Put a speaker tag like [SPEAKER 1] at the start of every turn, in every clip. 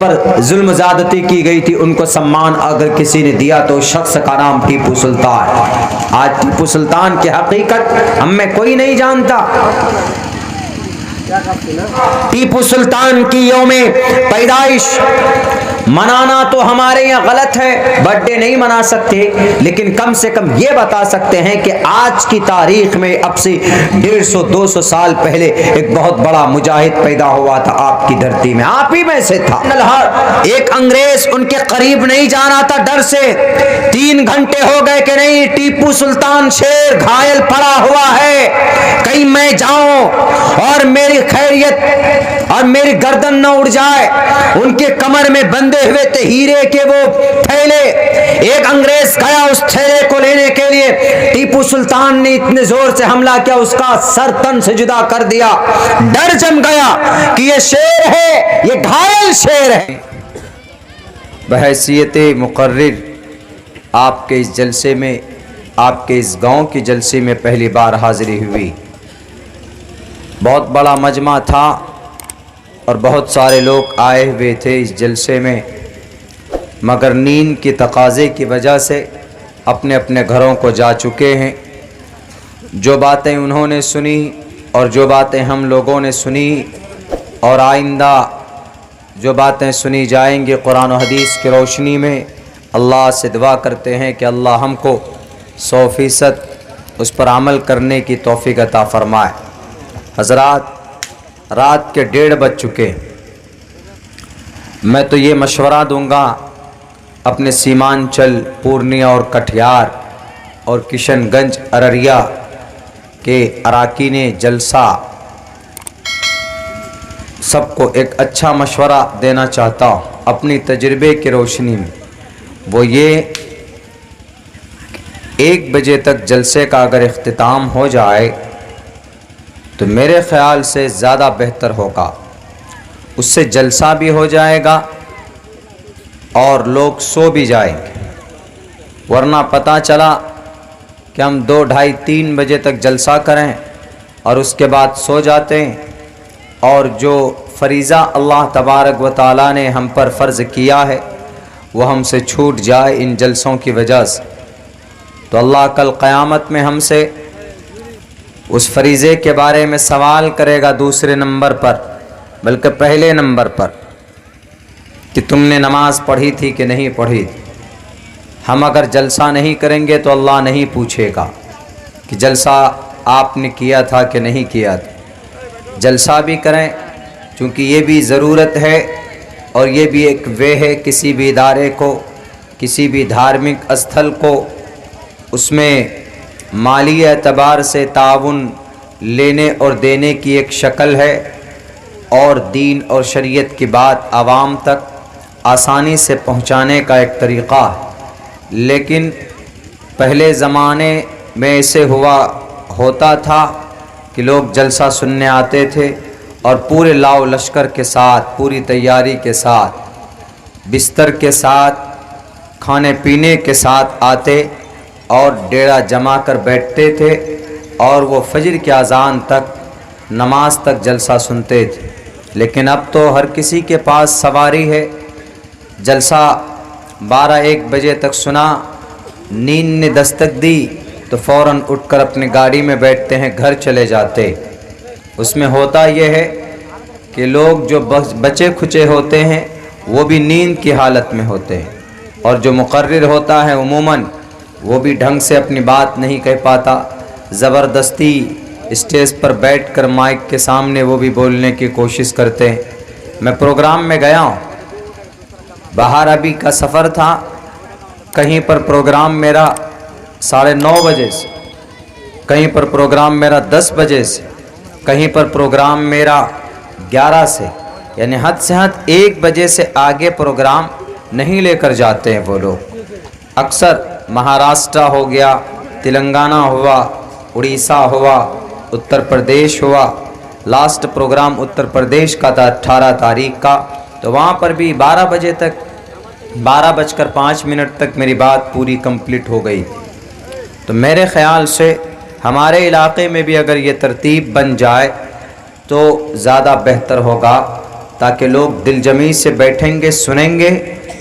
[SPEAKER 1] پر ظلم زیادتی کی گئی تھی، ان کو سمان اگر کسی نے دیا تو شخص کا نام ٹیپو سلطان۔ آج ٹیپو سلطان کی حقیقت ہم میں کوئی نہیں جانتا۔ ٹیپو سلطان کی یوم پیدائش منانا تو ہمارے یہاں غلط ہے، برتھ ڈے نہیں منا سکتے، لیکن کم سے کم یہ بتا سکتے ہیں کہ آج کی تاریخ میں اب سے 150-200 سال پہلے ایک بہت بڑا مجاہد پیدا ہوا تھا آپ کی دھرتی میں، آپ ہی میں سے تھا۔ ایک انگریز ان کے قریب نہیں جانا تھا ڈر سے۔ 3 گھنٹے ہو گئے کہ نہیں، ٹیپو سلطان شیر گھائل پڑا ہوا ہے، کہیں میں جاؤں اور میری خیریت اور میری گردن نہ اڑ جائے۔ ان کے کمر میں بندے ہوئے تھے ہیرے کے وہ تھیلے، ایک انگریز گیا اس تھیلے کو لینے کے لیے، ٹیپو سلطان نے اتنے زور سے حملہ کیا، اس کا سر تن سے جدا کر دیا۔ ڈر جم گیا کہ یہ شیر ہے، یہ گھائل شیر ہے۔ بحیثیت مقرر آپ کے اس جلسے میں، آپ کے اس گاؤں کی جلسے میں پہلی بار حاضری ہوئی۔ بہت بڑا مجمع تھا اور بہت سارے لوگ آئے ہوئے تھے اس جلسے میں، مگر نیند کی تقاضے کی وجہ سے اپنے اپنے گھروں کو جا چکے ہیں۔ جو باتیں انہوں نے سنی اور جو باتیں ہم لوگوں نے سنی اور آئندہ جو باتیں سنی جائیں گی قرآن و حدیث کی روشنی میں، اللہ سے دعا کرتے ہیں کہ اللہ ہم کو 100% اس پر عمل کرنے کی توفیق عطا فرمائے۔ حضرات، رات کے 1:30 بج چکے، میں تو یہ مشورہ دوں گا اپنے سیمانچل، پورنیہ اور کٹھیار اور کشن گنج ارریہ کے اراکین جلسہ سب کو ایک اچھا مشورہ دینا چاہتا ہوں اپنی تجربے کی روشنی میں۔ وہ یہ 1 بجے تک جلسے کا اگر اختتام ہو جائے تو میرے خیال سے زیادہ بہتر ہوگا، اس سے جلسہ بھی ہو جائے گا اور لوگ سو بھی جائیں گے، ورنہ پتہ چلا کہ ہم 2, 2:30, 3 بجے تک جلسہ کریں اور اس کے بعد سو جاتے ہیں، اور جو فریضہ اللہ تبارک و تعالیٰ نے ہم پر فرض کیا ہے وہ ہم سے چھوٹ جائے ان جلسوں کی وجہ سے، تو اللہ کل قیامت میں ہم سے اس فریضے کے بارے میں سوال کرے گا دوسرے نمبر پر، بلکہ پہلے نمبر پر، کہ تم نے نماز پڑھی تھی کہ نہیں پڑھی تھی۔ ہم اگر جلسہ نہیں کریں گے تو اللہ نہیں پوچھے گا کہ جلسہ آپ نے کیا تھا کہ نہیں کیا تھا۔ جلسہ بھی کریں، چونکہ یہ بھی ضرورت ہے اور یہ بھی ایک وے ہے کسی بھی ادارے کو، کسی بھی دھارمک استھل کو، اس میں مالی اعتبار سے تعاون لینے اور دینے کی ایک شکل ہے، اور دین اور شریعت کی بات عوام تک آسانی سے پہنچانے کا ایک طریقہ ہے۔ لیکن پہلے زمانے میں ایسے ہوتا تھا کہ لوگ جلسہ سننے آتے تھے اور پورے لاؤ لشکر کے ساتھ، پوری تیاری کے ساتھ، بستر کے ساتھ، کھانے پینے کے ساتھ آتے اور ڈیرا جما کر بیٹھتے تھے، اور وہ فجر کی اذان تک، نماز تک جلسہ سنتے تھے۔ لیکن اب تو ہر کسی کے پاس سواری ہے، جلسہ 12-1 بجے تک سنا، نیند نے دستک دی تو فوراً اٹھ کر اپنی گاڑی میں بیٹھتے ہیں، گھر چلے جاتے۔ اس میں ہوتا یہ ہے کہ لوگ جو بچے کھچے ہوتے ہیں وہ بھی نیند کی حالت میں ہوتے ہیں، اور جو مقرر ہوتا ہے عموماً وہ بھی ڈھنگ سے اپنی بات نہیں کہہ پاتا، زبردستی اسٹیج پر بیٹھ کر مائک کے سامنے وہ بھی بولنے کی کوشش کرتے ہیں۔ میں پروگرام میں گیا ہوں، باہر ابھی کا سفر تھا، کہیں پر پروگرام میرا 9:30 بجے سے، کہیں پر پروگرام میرا 10 بجے سے، کہیں پر پروگرام میرا 11 سے، یعنی حد سے حد 1 بجے سے آگے پروگرام نہیں لے کر جاتے ہیں وہ لوگ۔ اکثر مہاراشٹر ہو گیا، تلنگانہ ہوا، اڑیسہ ہوا، اتر پردیش ہوا، لاسٹ پروگرام اتر پردیش کا تھا 18 تاریخ کا، تو وہاں پر بھی 12 بجے تک، 12:05 تک میری بات پوری کمپلیٹ ہو گئی۔ تو میرے خیال سے ہمارے علاقے میں بھی اگر یہ ترتیب بن جائے تو زیادہ بہتر ہوگا، تاکہ لوگ دل جمی سے بیٹھیں گے، سنیں گے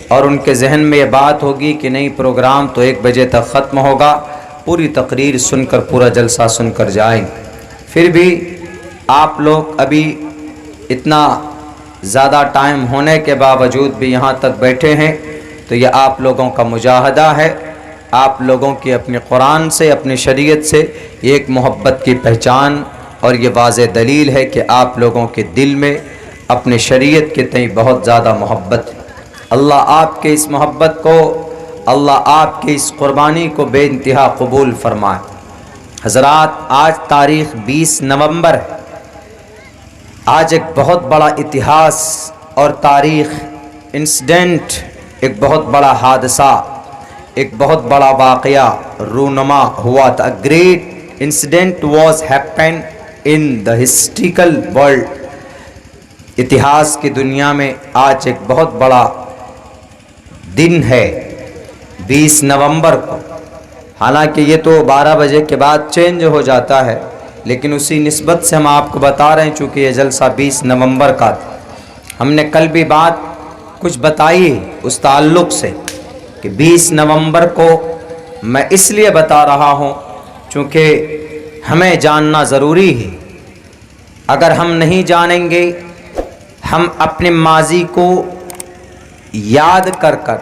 [SPEAKER 1] اور ان کے ذہن میں یہ بات ہوگی کہ نہیں پروگرام تو 1 بجے تک ختم ہوگا، پوری تقریر سن کر، پورا جلسہ سن کر جائیں۔ پھر بھی آپ لوگ ابھی اتنا زیادہ ٹائم ہونے کے باوجود بھی یہاں تک بیٹھے ہیں تو یہ آپ لوگوں کا مجاہدہ ہے، آپ لوگوں کی اپنے قرآن سے، اپنی شریعت سے یہ ایک محبت کی پہچان اور یہ واضح دلیل ہے کہ آپ لوگوں کے دل میں اپنے شریعت کے تئیں بہت زیادہ محبت ہے۔ اللہ آپ کے اس محبت کو، اللہ آپ کی اس قربانی کو بے انتہا قبول فرمائے۔ حضرات، آج تاریخ 20 نومبر ہے۔ آج ایک بہت بڑا اتہاس اور تاریخ انسیڈنٹ، ایک بہت بڑا حادثہ، ایک بہت بڑا واقعہ رونما ہوا تھا۔ Great incident was happen in the historical world. اتہاس کی دنیا میں آج ایک بہت بڑا دن ہے 20 نومبر کو۔ حالانکہ یہ تو 12 بجے کے بعد چینج ہو جاتا ہے، لیکن اسی نسبت سے ہم آپ کو بتا رہے ہیں چونکہ یہ جلسہ 20 نومبر کا تھا۔ ہم نے کل بھی بات کچھ بتائی اس تعلق سے کہ 20 نومبر کو میں اس لیے بتا رہا ہوں چونکہ ہمیں جاننا ضروری ہے۔ اگر ہم نہیں جانیں گے، ہم اپنے ماضی کو یاد کر کر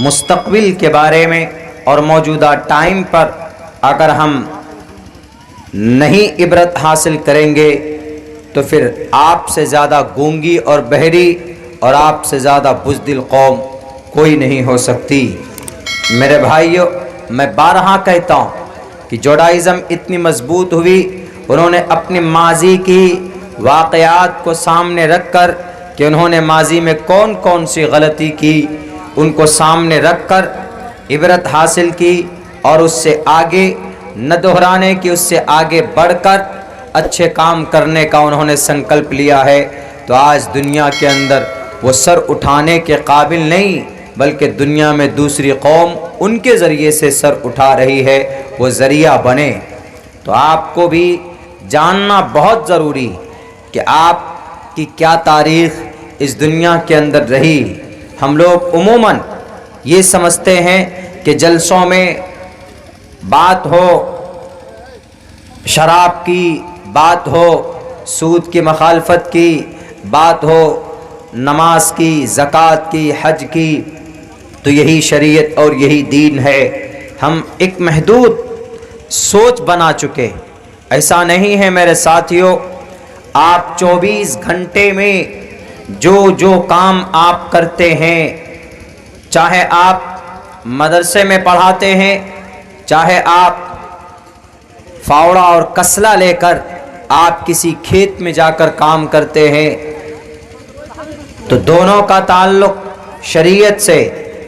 [SPEAKER 1] مستقبل کے بارے میں اور موجودہ ٹائم پر اگر ہم نہیں عبرت حاصل کریں گے تو پھر آپ سے زیادہ گونگی اور بہری اور آپ سے زیادہ بزدل قوم کوئی نہیں ہو سکتی۔ میرے بھائیو، میں بارہا کہتا ہوں کہ جوڈائزم اتنی مضبوط ہوئی، انہوں نے اپنے ماضی کی واقعات کو سامنے رکھ کر کہ انہوں نے ماضی میں کون کون سی غلطی کی ان کو سامنے رکھ کر عبرت حاصل کی اور اس سے آگے نہ دہرانے کی، اس سے آگے بڑھ کر اچھے کام کرنے کا انہوں نے سنکلپ لیا ہے۔ تو آج دنیا کے اندر وہ سر اٹھانے کے قابل نہیں، بلکہ دنیا میں دوسری قوم ان کے ذریعے سے سر اٹھا رہی ہے، وہ ذریعہ بنے۔ تو آپ کو بھی جاننا بہت ضروری کہ آپ کی کیا تاریخ اس دنیا کے اندر رہی۔ ہم لوگ عموماً یہ سمجھتے ہیں کہ جلسوں میں بات ہو شراب کی، بات ہو سود کی مخالفت کی، بات ہو نماز کی، زکوٰۃ کی، حج کی، تو یہی شریعت اور یہی دین ہے۔ ہم ایک محدود سوچ بنا چکے۔ ایسا نہیں ہے میرے ساتھیوں، آپ 24 گھنٹے میں جو کام آپ کرتے ہیں، چاہے آپ مدرسے میں پڑھاتے ہیں، چاہے آپ فاوڑا اور کسلا لے کر آپ کسی کھیت میں جا کر کام کرتے ہیں، تو دونوں کا تعلق شریعت سے۔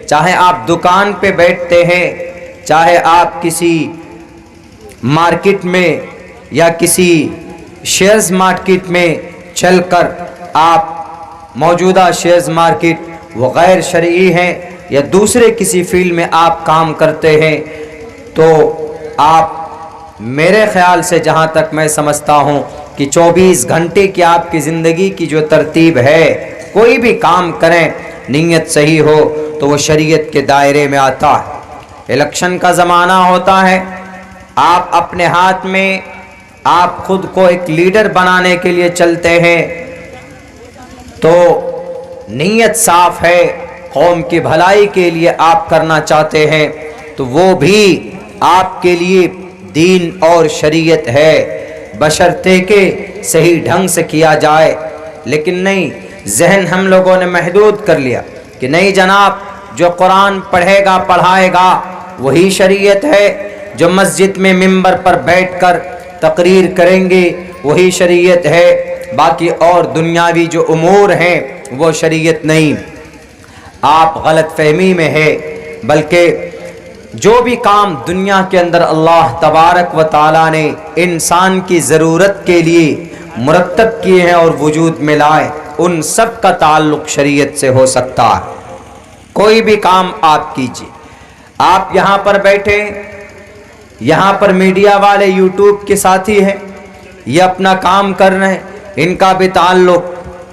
[SPEAKER 1] چاہے آپ دکان پہ بیٹھتے ہیں، چاہے آپ کسی مارکیٹ میں یا کسی شیئرز مارکیٹ میں چل کر آپ موجودہ شیئرز مارکیٹ وہ غیر شرعی ہیں یا دوسرے کسی فیلڈ میں آپ کام کرتے ہیں، تو آپ میرے خیال سے جہاں تک میں سمجھتا ہوں کہ 24 گھنٹے کی آپ کی زندگی کی جو ترتیب ہے، کوئی بھی کام کریں نیت صحیح ہو تو وہ شریعت کے دائرے میں آتا ہے۔ الیکشن کا زمانہ ہوتا ہے، آپ اپنے ہاتھ میں آپ خود کو ایک لیڈر بنانے کے لیے چلتے ہیں، تو نیت صاف ہے، قوم کی بھلائی کے لیے آپ کرنا چاہتے ہیں، تو وہ بھی آپ کے لیے دین اور شریعت ہے، بشرطے کہ صحیح ڈھنگ سے کیا جائے۔ لیکن نہیں، ذہن ہم لوگوں نے محدود کر لیا کہ نہیں جناب، جو قرآن پڑھے گا پڑھائے گا وہی شریعت ہے، جو مسجد میں منبر پر بیٹھ کر تقریر کریں گے وہی شریعت ہے، باقی اور دنیاوی جو امور ہیں وہ شریعت نہیں۔ آپ غلط فہمی میں ہے، بلکہ جو بھی کام دنیا کے اندر اللہ تبارک و تعالیٰ نے انسان کی ضرورت کے لیے مرتب کیے ہیں اور وجود میں لائے، ان سب کا تعلق شریعت سے ہو سکتا ہے۔ کوئی بھی کام آپ کیجئے، آپ یہاں پر بیٹھے، یہاں پر میڈیا والے یوٹیوب کے ساتھی ہیں، یہ اپنا کام کر رہے ہیں، ان کا بھی تعلق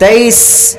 [SPEAKER 1] 23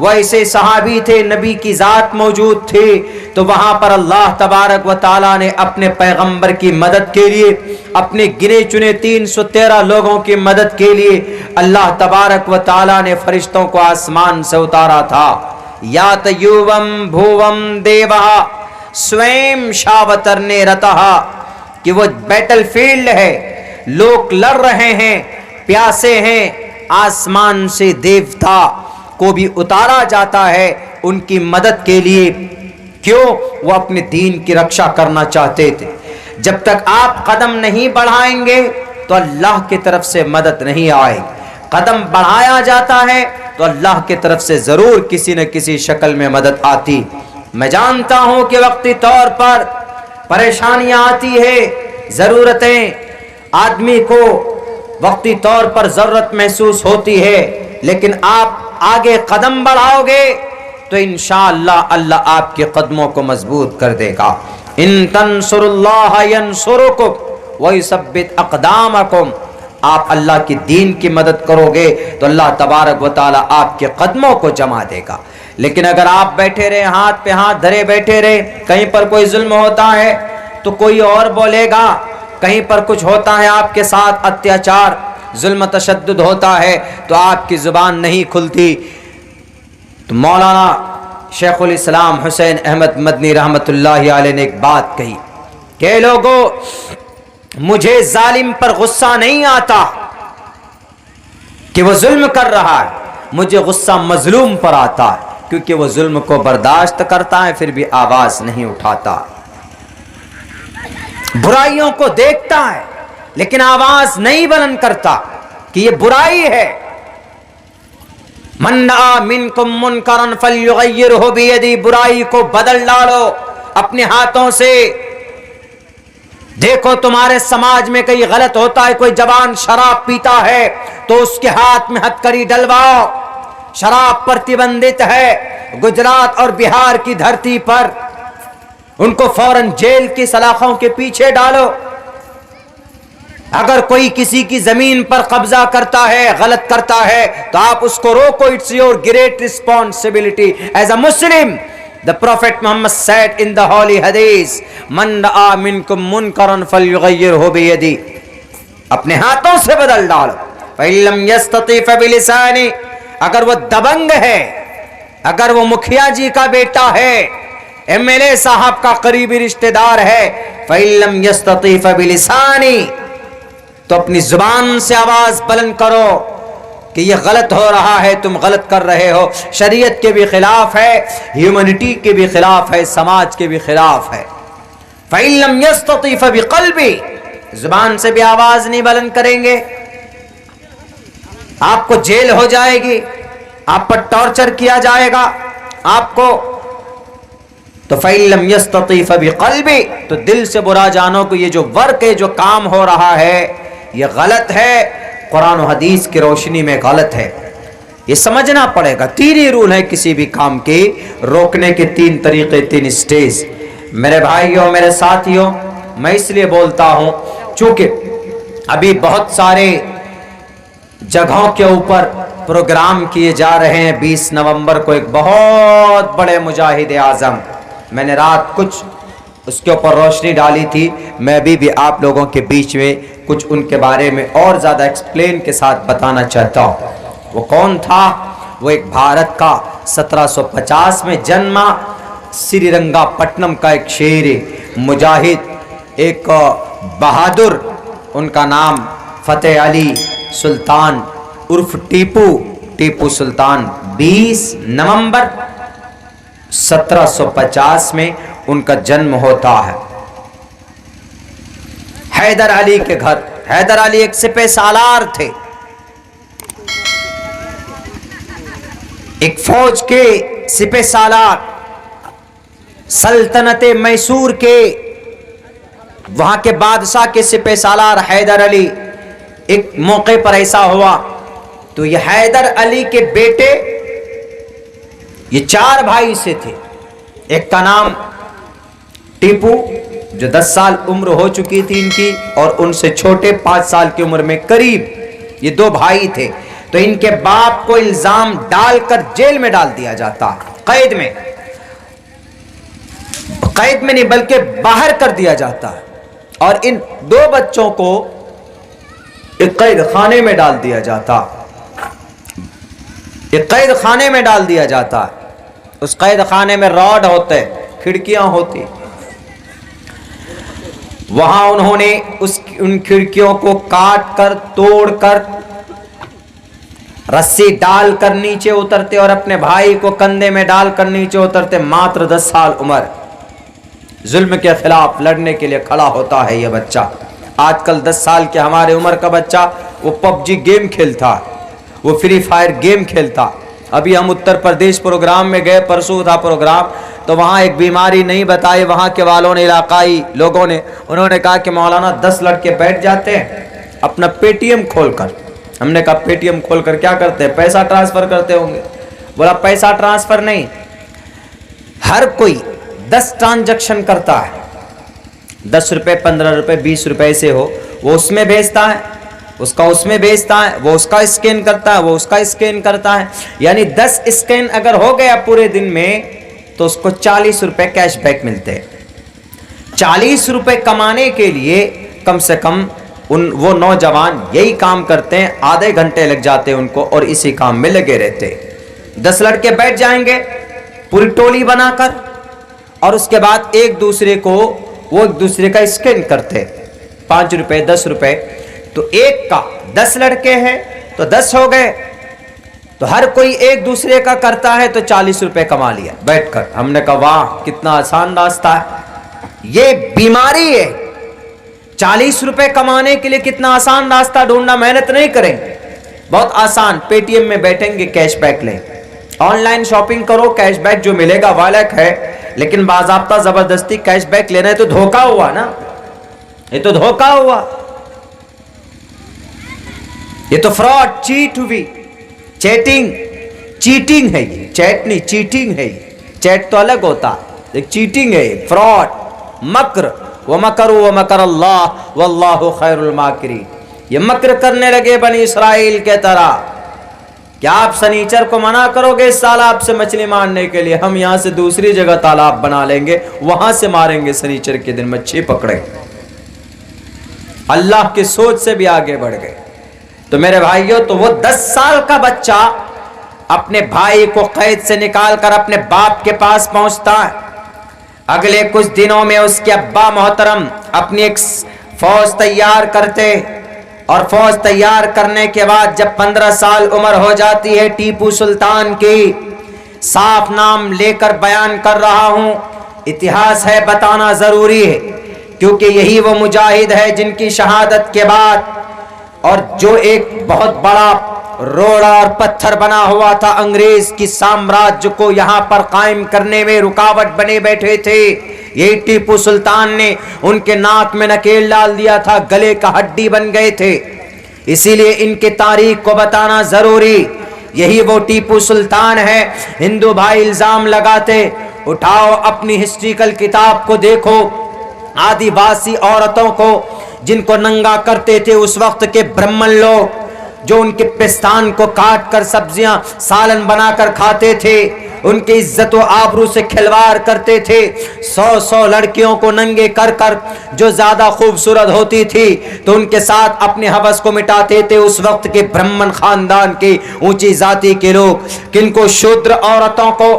[SPEAKER 1] وہ ایسے صحابی تھے نبی کی ذات موجود تھی، تو وہاں پر اللہ تبارک و تعالیٰ نے اپنے پیغمبر کی مدد کے لیے، اپنے گنے چنے 313 لوگوں کی مدد کے لیے اللہ تبارک و تعالیٰ نے فرشتوں کو آسمان سے اتارا تھا۔ یا تیوم بھوم دیوہ سویم شاوترنے رتہا، کہ وہ بیٹل فیلڈ ہے، لوگ لڑ رہے ہیں، پیاسے ہیں، آسمان سے دیوتا کو بھی اتارا جاتا ہے ان کی مدد کے لیے۔ کیوں؟ وہ اپنے دین کی رکشا کرنا چاہتے تھے۔ جب تک آپ قدم نہیں بڑھائیں گے تو اللہ کی طرف سے مدد نہیں آئے گی۔ قدم بڑھایا جاتا ہے تو اللہ کی طرف سے ضرور کسی نہ کسی شکل میں مدد آتی۔ میں جانتا ہوں کہ وقتی طور پر پریشانیاں آتی ہے، ضرورتیں، آدمی کو وقتی طور پر ضرورت محسوس ہوتی ہے، لیکن آپ آگے قدم بڑھاؤ گے تو انشاءاللہ اللہ آپ کے قدموں کو مضبوط کر دے گا۔ ان تنصر اللہ ینصرکم ویثبت اقدامکم، آپ اللہ کی دین کی مدد کرو گے تو اللہ تبارک و تعالیٰ آپ کے قدموں کو جما دے گا۔ لیکن اگر آپ بیٹھے رہے، ہاتھ پہ ہاتھ دھرے بیٹھے رہے، کہیں پر کوئی ظلم ہوتا ہے تو کوئی اور بولے گا، کہیں پر کچھ ہوتا ہے آپ کے ساتھ اتیاچار، ظلم تشدد ہوتا ہے تو آپ کی زبان نہیں کھلتی۔ تو مولانا شیخ الاسلام حسین احمد مدنی رحمت اللہ علیہ نے ایک بات کہی کہ لوگوں، مجھے ظالم پر غصہ نہیں آتا کہ وہ ظلم کر رہا ہے، مجھے غصہ مظلوم پر آتا ہے، کیونکہ وہ ظلم کو برداشت کرتا ہے پھر بھی آواز نہیں اٹھاتا، برائیوں کو دیکھتا ہے لیکن آواز نہیں بلند کرتا کہ یہ برائی ہے۔ من رأى منکم منکرا فلیغیرہ بیدی، برائی کو بدل ڈالو اپنے ہاتھوں سے۔ دیکھو تمہارے سماج میں کئی غلط ہوتا ہے، کوئی جوان شراب پیتا ہے تو اس کے ہاتھ میں ہتھکڑی ڈلواؤ، شراب پرتیبندھت ہے گجرات اور بہار کی دھرتی پر، ان کو فوراً جیل کی سلاخوں کے پیچھے ڈالو۔ اگر کوئی کسی کی زمین پر قبضہ کرتا ہے، غلط کرتا ہے تو آپ اس کو روکو۔ It's your great responsibility as a Muslim. The Prophet Muhammad said in the holy hadith, من رأى منکم منکرا فلیغیرہ بیدی، اپنے ہاتھوں سے بدل ڈالو۔ فإن لم یستطع فبلسانہ، اگر وہ دبنگ ہے، اگر وہ مکھیا جی کا بیٹا ہے، ایم ایل اے صاحب کا قریبی رشتہ دار ہے، فإن لم یستطع فبلسانہ، تو اپنی زبان سے آواز بلند کرو کہ یہ غلط ہو رہا ہے، تم غلط کر رہے ہو، شریعت کے بھی خلاف ہے، ہیومنٹی کے بھی خلاف ہے، سماج کے بھی خلاف ہے۔ فإن لم یستطع فبقلبہ، زبان سے بھی آواز نہیں بلند کریں گے، آپ کو جیل ہو جائے گی، آپ پر ٹارچر کیا جائے گا آپ کو۔ تو فإن لم یستطع فبقلبہ، تو دل سے برا جانو کہ یہ جو ورک ہے، جو کام ہو رہا ہے یہ غلط ہے، قرآن و حدیث کی روشنی میں غلط ہے، یہ سمجھنا پڑے گا۔ تین ہی رول ہے کسی بھی کام کے روکنے کے، تین طریقے، تین سٹیج۔ میرے بھائیوں، میرے ساتھیوں، میں اس لیے بولتا ہوں چونکہ ابھی بہت سارے جگہوں کے اوپر پروگرام کیے جا رہے ہیں۔ 20 نومبر کو ایک بہت بڑے مجاہد اعظم، میں نے رات کچھ اس کے اوپر روشنی ڈالی تھی، میں ابھی بھی آپ لوگوں کے بیچ میں کچھ ان کے بارے میں اور زیادہ ایکسپلین کے ساتھ بتانا چاہتا ہوں۔ وہ کون تھا؟ وہ ایک بھارت کا 1750 میں جنما، سری رنگا پٹنم کا ایک شیر مجاہد، ایک بہادر، ان کا نام فتح علی سلطان عرف ٹیپو سلطان۔ 20 نومبر 1750 میں ان کا جنم ہوتا ہے حیدر علی کے گھر۔ حیدر علی ایک سپہ سالار تھے، ایک فوج کے سپہ سالار، سلطنت میسور کے وہاں کے بادشاہ کے سپہ سالار حیدر علی۔ ایک موقع پر ایسا ہوا تو یہ حیدر علی کے بیٹے، یہ 4 بھائی سے تھے، ایک کا نام ٹیپو جو 10 سال عمر ہو چکی تھی ان کی، اور ان سے چھوٹے 5 سال کی عمر میں قریب، یہ 2 بھائی تھے۔ تو ان کے باپ کو الزام ڈال کر جیل میں ڈال دیا جاتا، قید میں نہیں بلکہ باہر کر دیا جاتا ہے، اور ان دو بچوں کو ایک قید خانے میں ڈال دیا جاتا، ایک قید خانے میں ڈال دیا جاتا۔ اس قید خانے میں راڈ ہوتے، کھڑکیاں ہوتی، وہاں انہوں نے ان کھڑکیوں کو کاٹ کر توڑ کر رسی ڈال کر نیچے اترتے اور اپنے بھائی کو کندھے میں ڈال کر نیچے اترتے۔ ماتر 10 سال عمر، ظلم کے خلاف لڑنے کے لیے کھڑا ہوتا ہے یہ بچہ۔ آج کل 10 سال کے ہمارے عمر کا بچہ وہ PUBG گیم کھیلتا، وہ فری فائر گیم کھیلتا۔ ابھی ہم اتر پردیش پروگرام میں گئے، پرسوں تھا پروگرام، تو وہاں ایک بیماری نہیں بتائی وہاں کے والوں نے، علاقائی لوگوں نے، انہوں نے کہا کہ مولانا 10 لڑکے بیٹھ جاتے ہیں اپنا پے ٹی ایم کھول کر۔ ہم نے کہا پے ٹی ایم کھول کر کیا کرتے ہیں؟ پیسہ ٹرانسفر کرتے ہوں گے۔ بولا پیسہ ٹرانسفر نہیں، ہر کوئی 10 ٹرانزیکشن کرتا ہے، 10 روپے 15 روپے 20 روپے سے ہو، وہ اس میں بھیجتا ہے، اس کا اس میں بھیجتا ہے، وہ اس کا اسکین کرتا ہے، وہ اس کا اسکین کرتا ہے، یعنی 10 اسکین اگر ہو گیا پورے دن میں تو اس کو 40 روپے کیش بیک ملتے ہیں۔ 40 روپے کمانے کے لیے کم سے کم وہ نوجوان یہی کام کرتے ہیں، آدھے گھنٹے لگ جاتے ہیں ان کو، اور اسی کام میں لگے رہتے۔ 10 لڑکے بیٹھ جائیں گے پوری ٹولی بنا کر، اور اس کے بعد ایک دوسرے کا اسکین کرتے، 5 روپے 10 روپے، تو ایک کا 10 لڑکے ہیں تو 10 ہو گئے، تو ہر کوئی ایک دوسرے کا کرتا ہے تو 40 روپے کما لیا بیٹھ کر۔ ہم نے کہا واہ کتنا آسان راستہ ہے، یہ بیماری ہے۔ 40 روپے کمانے کے لیے کتنا آسان راستہ ڈھونڈنا، محنت نہیں کریں، بہت آسان۔ پے ٹی ایم میں بیٹھیں گے کیش بیک لیں، آن لائن شاپنگ کرو، کیش بیک جو ملے گا والک ہے، لیکن باضابطہ زبردستی کیش بیک لینا ہے تو دھوکہ ہوا نا، یہ تو دھوکہ ہوا، یہ تو فراڈ، چیٹ ہوئی، چیٹنگ ہے یہ، چیٹ نہیں چیٹنگ ہے یہ، چیٹ تو الگ ہوتا، ایک چیٹنگ ہے یہ، فراڈ، مکر، وَمَكَرُوا وَمَكَرَ اللَّهُ وَاللَّهُ خَيْرُ الْمَاكِرِينَ۔ یہ مکر کرنے لگے بنی اسرائیل کے طرح کہ آپ سنیچر کو منع کرو گے اس تالاب سے مچھلی مارنے کے لیے، ہم یہاں سے دوسری جگہ تالاب بنا لیں گے، وہاں سے ماریں گے سنیچر کے دن مچھلی پکڑے۔ اللہ کی سوچ سے بھی آگے بڑھ گئے۔ تو میرے بھائیوں، تو وہ 10 سال کا بچہ اپنے بھائی کو قید سے نکال کر اپنے باپ کے پاس پہنچتا ہے۔ اگلے کچھ دنوں میں اس کے ابا محترم اپنی ایک فوج تیار کرتے، اور فوج تیار کرنے کے بعد جب 15 سال عمر ہو جاتی ہے ٹیپو سلطان کی، صاف نام لے کر بیان کر رہا ہوں، اتہاس ہے بتانا ضروری ہے، کیونکہ یہی وہ مجاہد ہے جن کی شہادت کے بعد، اور جو ایک بہت بڑا روڑا اور پتھر بنا ہوا تھا انگریز کی سامراج کو یہاں پر قائم کرنے میں رکاوٹ بنے بیٹھے تھے، یہی ٹیپو سلطان نے ان کے ناک میں نکیل ڈال دیا تھا، گلے کا ہڈی بن گئے تھے، اسی لیے ان کی تاریخ کو بتانا ضروری۔ یہی وہ ٹیپو سلطان ہے۔ ہندو بھائی الزام لگاتے، اٹھاؤ اپنی ہسٹریکل کتاب کو دیکھو، آدی واسی عورتوں کو جن کو ننگا کرتے تھے اس وقت کے برہمن لوگ، جو ان کے پستان کو کاٹ کر سبزیاں سالن بنا کر کھاتے تھے، ان کی عزت و آبرو سے کھلواڑ کرتے تھے، 100 لڑکیوں کو ننگے کر کر جو زیادہ خوبصورت ہوتی تھی تو ان کے ساتھ اپنے ہوس کو مٹاتے تھے اس وقت کے برہمن خاندان کے اونچی ذاتی کے لوگ۔ کن کو؟ شودر عورتوں کو۔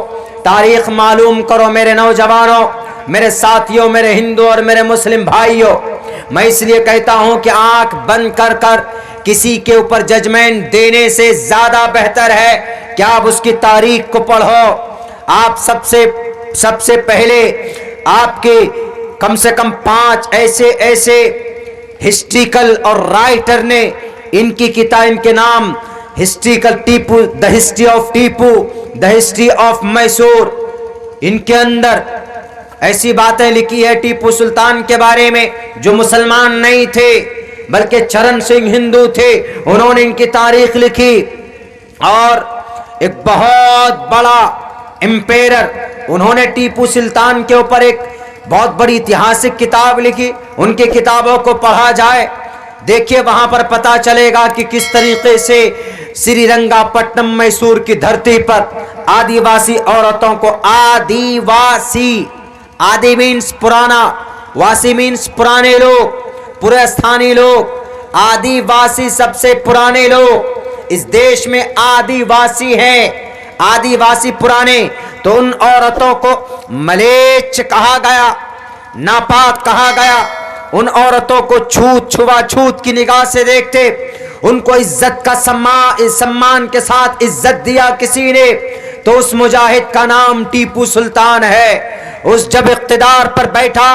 [SPEAKER 1] تاریخ معلوم کرو میرے نوجوانوں، میرے ساتھیوں، میرے ہندو اور میرے مسلم بھائیوں۔ میں اس لیے کہتا ہوں کہ آنکھ بند کر کر کسی کے اوپر ججمنٹ دینے سے زیادہ بہتر ہے کہ آپ اس کی تاریخ کو پڑھو۔ آپ سب سے پہلے آپ کے کم سے کم 5 ایسے ہسٹریکل اور رائٹر نے ان کی کتاب، ان کے نام historical Tipu, the history of Tipu, the history of Mysore, ان کے اندر ایسی باتیں لکھی ہے ٹیپو سلطان کے بارے میں جو مسلمان نہیں تھے بلکہ چرن سنگھ ہندو تھے، انہوں نے ان کی تاریخ لکھی۔ اور ایک بہت بڑا امپیرر، انہوں نے ٹیپو سلطان کے اوپر ایک بہت بڑی اتہاسک کتاب لکھی، ان کی کتابوں کو پڑھا جائے دیکھیے وہاں پر پتا چلے گا کہ کس طریقے سے سری رنگا پٹنم میسور کی دھرتی پر آدی واسی عورتوں کو آدی واسی، آدی مینس پرانا، واسی مینس پرانے لوگ، پورے استھانی لوگ، آدی واسی سب سے پرانے لوگ اس دیش میں آدی واسی ہیں، آدی واسی پرانے، تو ان عورتوں کو ملیچ کہا گیا، ناپاک کہا گیا، ان عورتوں کو چھوا چھوت کی نگاہ سے دیکھتے، ان کو عزت کا سمان کے ساتھ عزت دیا کسی نے تو اس مجاہد کا نام ٹیپو سلطان ہے۔ اس جب اقتدار پر بیٹھا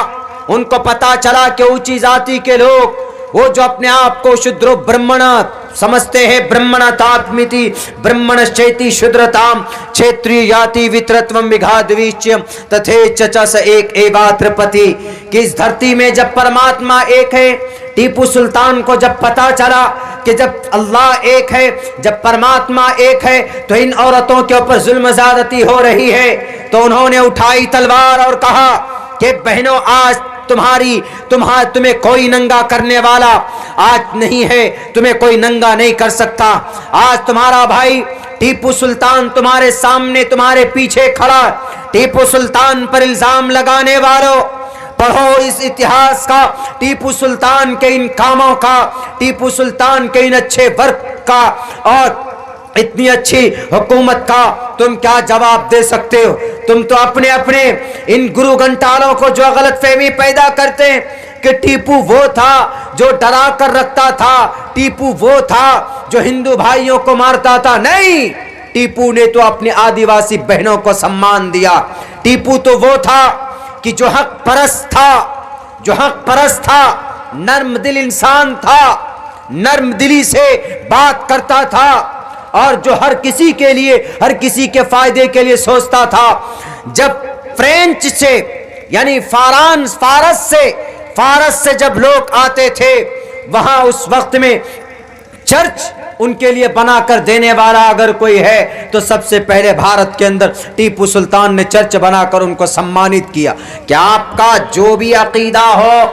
[SPEAKER 1] ان کو پتا چلا کہ اونچی ذاتی کے لوگ، وہ جو اپنے آپ کو شودر برہمنا سمجھتے ہیں، برہمنا تاتمیتی برہمنشچیتی شودرتام چھیتری یاتی وترتوم وگھادویچیم تتھے چچس ایک ایواترپتی، کہ اس دھرتی میں جب پرماتما ایک ہے، ٹیپو سلطان کو جب پتا چلا کہ جب اللہ ایک ہے، جب پرماتما ایک ہے تو ان عورتوں کے اوپر ظلم زیادتی ہو رہی ہے، تو انہوں نے اٹھائی تلوار اور کہا کہ بہنوں آج تمہیں کوئی ننگا کرنے والا آج نہیں ہے، تمہیں کوئی ننگا نہیں کر سکتا، آج تمہارا بھائی ٹیپو سلطان تمہارے سامنے تمہارے پیچھے کھڑا، ٹیپو سلطان پر الزام لگانے والوں پڑھو اس اتہاس کا، ٹیپو سلطان کے ان کاموں کا، ٹیپو سلطان کے ان اچھے ورک کا اور اتنی اچھی حکومت کا تم کیا جواب دے سکتے ہو؟ تم تو اپنے ان گرو گھنٹالوں کو جو غلط فہمی پیدا کرتے ہیں کہ ٹیپو وہ تھا جو ڈرا کر رکھتا تھا، ٹیپو وہ تھا جو ہندو بھائیوں کو مارتا تھا، نہیں، ٹیپو نے تو اپنی آدی واسی بہنوں کو سمان دیا، ٹیپو تو وہ تھا کہ جو حق پرست تھا، نرم دل انسان تھا، نرم دلی سے بات کرتا تھا اور جو ہر کسی کے لیے، ہر کسی کے فائدے کے لیے سوچتا تھا۔ جب فرینچ سے یعنی فارس سے جب لوگ آتے تھے وہاں اس وقت میں چرچ ان کے لیے بنا کر دینے والا اگر کوئی ہے تو سب سے پہلے بھارت کے اندر ٹیپو سلطان نے چرچ بنا کر ان کو سمانت کیا کہ آپ کا جو بھی عقیدہ ہو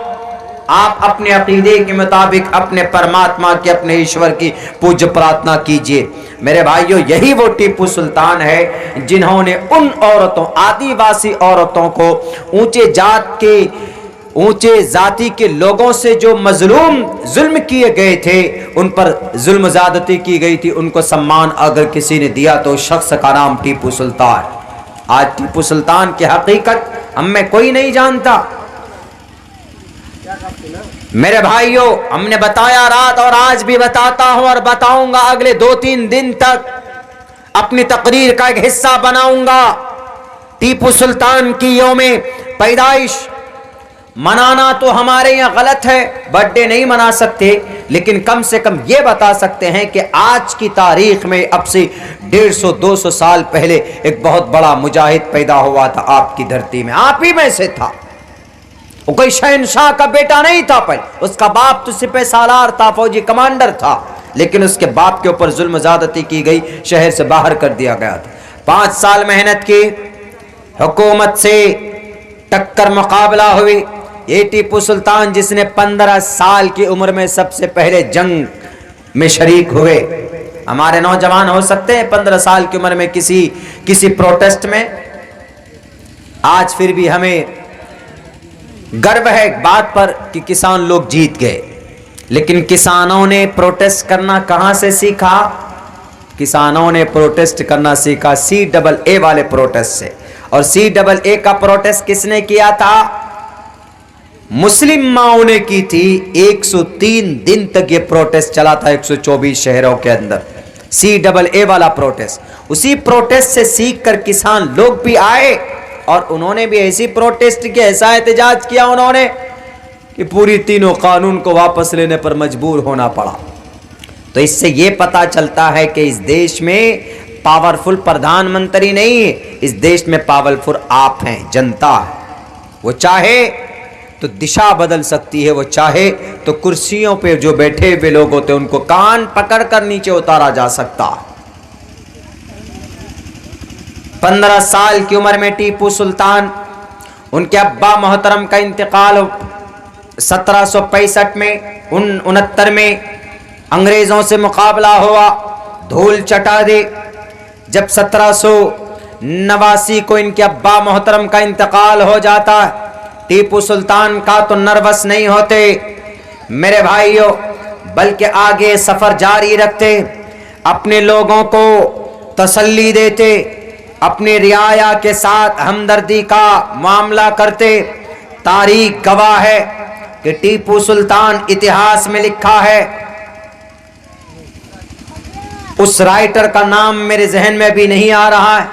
[SPEAKER 1] آپ اپنے عقیدے کے مطابق اپنے پرماتما کی، اپنے ایشور کی پوجا پرارتھنا کیجئے۔ میرے بھائیو یہی وہ ٹیپو سلطان ہے جنہوں نے ان عورتوں، آدی واسی عورتوں کو، اونچے ذاتی کے لوگوں سے جو ظلم کیے گئے تھے، ان پر ظلم زیادتی کی گئی تھی، ان کو سمان اگر کسی نے دیا تو شخص کا نام ٹیپو سلطان۔ آج ٹیپو سلطان کی حقیقت ہم میں کوئی نہیں جانتا۔ میرے بھائیوں ہم نے بتایا رات اور آج بھی بتاتا ہوں اور بتاؤں گا، اگلے 2-3 دن تک اپنی تقریر کا ایک حصہ بناؤں گا۔ ٹیپو سلطان کی یوم پیدائش منانا تو ہمارے یہاں غلط ہے، برتھ ڈے نہیں منا سکتے، لیکن کم سے کم یہ بتا سکتے ہیں کہ آج کی تاریخ میں اب سے 150-200 سال پہلے ایک بہت بڑا مجاہد پیدا ہوا تھا آپ کی دھرتی میں، آپ ہی میں سے تھا۔ وہ کوئی شہنشاہ کا بیٹا نہیں تھا، پہلے اس کا باپ تو سپہ سالار تھا، فوجی کمانڈر تھا، لیکن اس کے باپ کے اوپر ظلم زیادتی کی گئی، شہر سے باہر کر دیا گیا تھا۔ 5 سال محنت کی، حکومت سے ٹکر مقابلہ ہوئی۔ یہ ٹیپو سلطان جس نے 15 سال کی عمر میں سب سے پہلے جنگ میں شریک ہوئے۔ ہمارے نوجوان ہو سکتے ہیں 15 سال کی عمر میں کسی پروٹیسٹ میں، آج پھر بھی ہمیں گرو ہے ایک بات پر کہ کسان لوگ جیت گئے، لیکن کسانوں نے پروٹیسٹ کرنا کہاں سے سیکھا؟ کسانوں نے پروٹیسٹ کرنا سیکھا CAA والے پروٹیسٹ سے، اور CAA کا پروٹیسٹ کس نے کیا تھا؟ مسلم ماؤں نے کی تھی۔ 103 دن تک یہ پروٹیسٹ چلا تھا 124 شہروں کے اندر، CAA والا پروٹیسٹ۔ اسی پروٹیسٹ سے سیکھ کر کسان لوگ بھی آئے اور انہوں نے بھی ایسی پروٹیسٹ کی، ایسا احتجاج کیا انہوں نے کہ پوری تینوں قانون کو واپس لینے پر مجبور ہونا پڑا۔ تو اس سے یہ پتا چلتا ہے کہ اس دیش میں پاورفل پردھان منتری نہیں ہے، اس دیش میں پاورفل آپ ہیں، جنتا ہے۔ وہ چاہے تو دشا بدل سکتی ہے، وہ چاہے تو کرسیوں پہ جو بیٹھے ہوئے لوگ ہوتے ہیں ان کو کان پکڑ کر نیچے اتارا جا سکتا ہے۔ 15 سال کی عمر میں ٹیپو سلطان، ان کے ابا محترم کا انتقال 1765 میں 69 میں انگریزوں سے مقابلہ ہوا، دھول چٹا دے۔ جب 1789 کو ان کے ابا محترم کا انتقال ہو جاتا ہے، ٹیپو سلطان کا تو نروس نہیں ہوتے میرے بھائیوں، بلکہ آگے سفر جاری رکھتے، اپنے لوگوں کو تسلی دیتے، اپنی رعایا کے ساتھ ہمدردی کا معاملہ کرتے۔ تاریخ گواہ ہے کہ ٹیپو سلطان اتہاس میں لکھا ہے، اس رائٹر کا نام میرے ذہن میں بھی نہیں آ رہا ہے،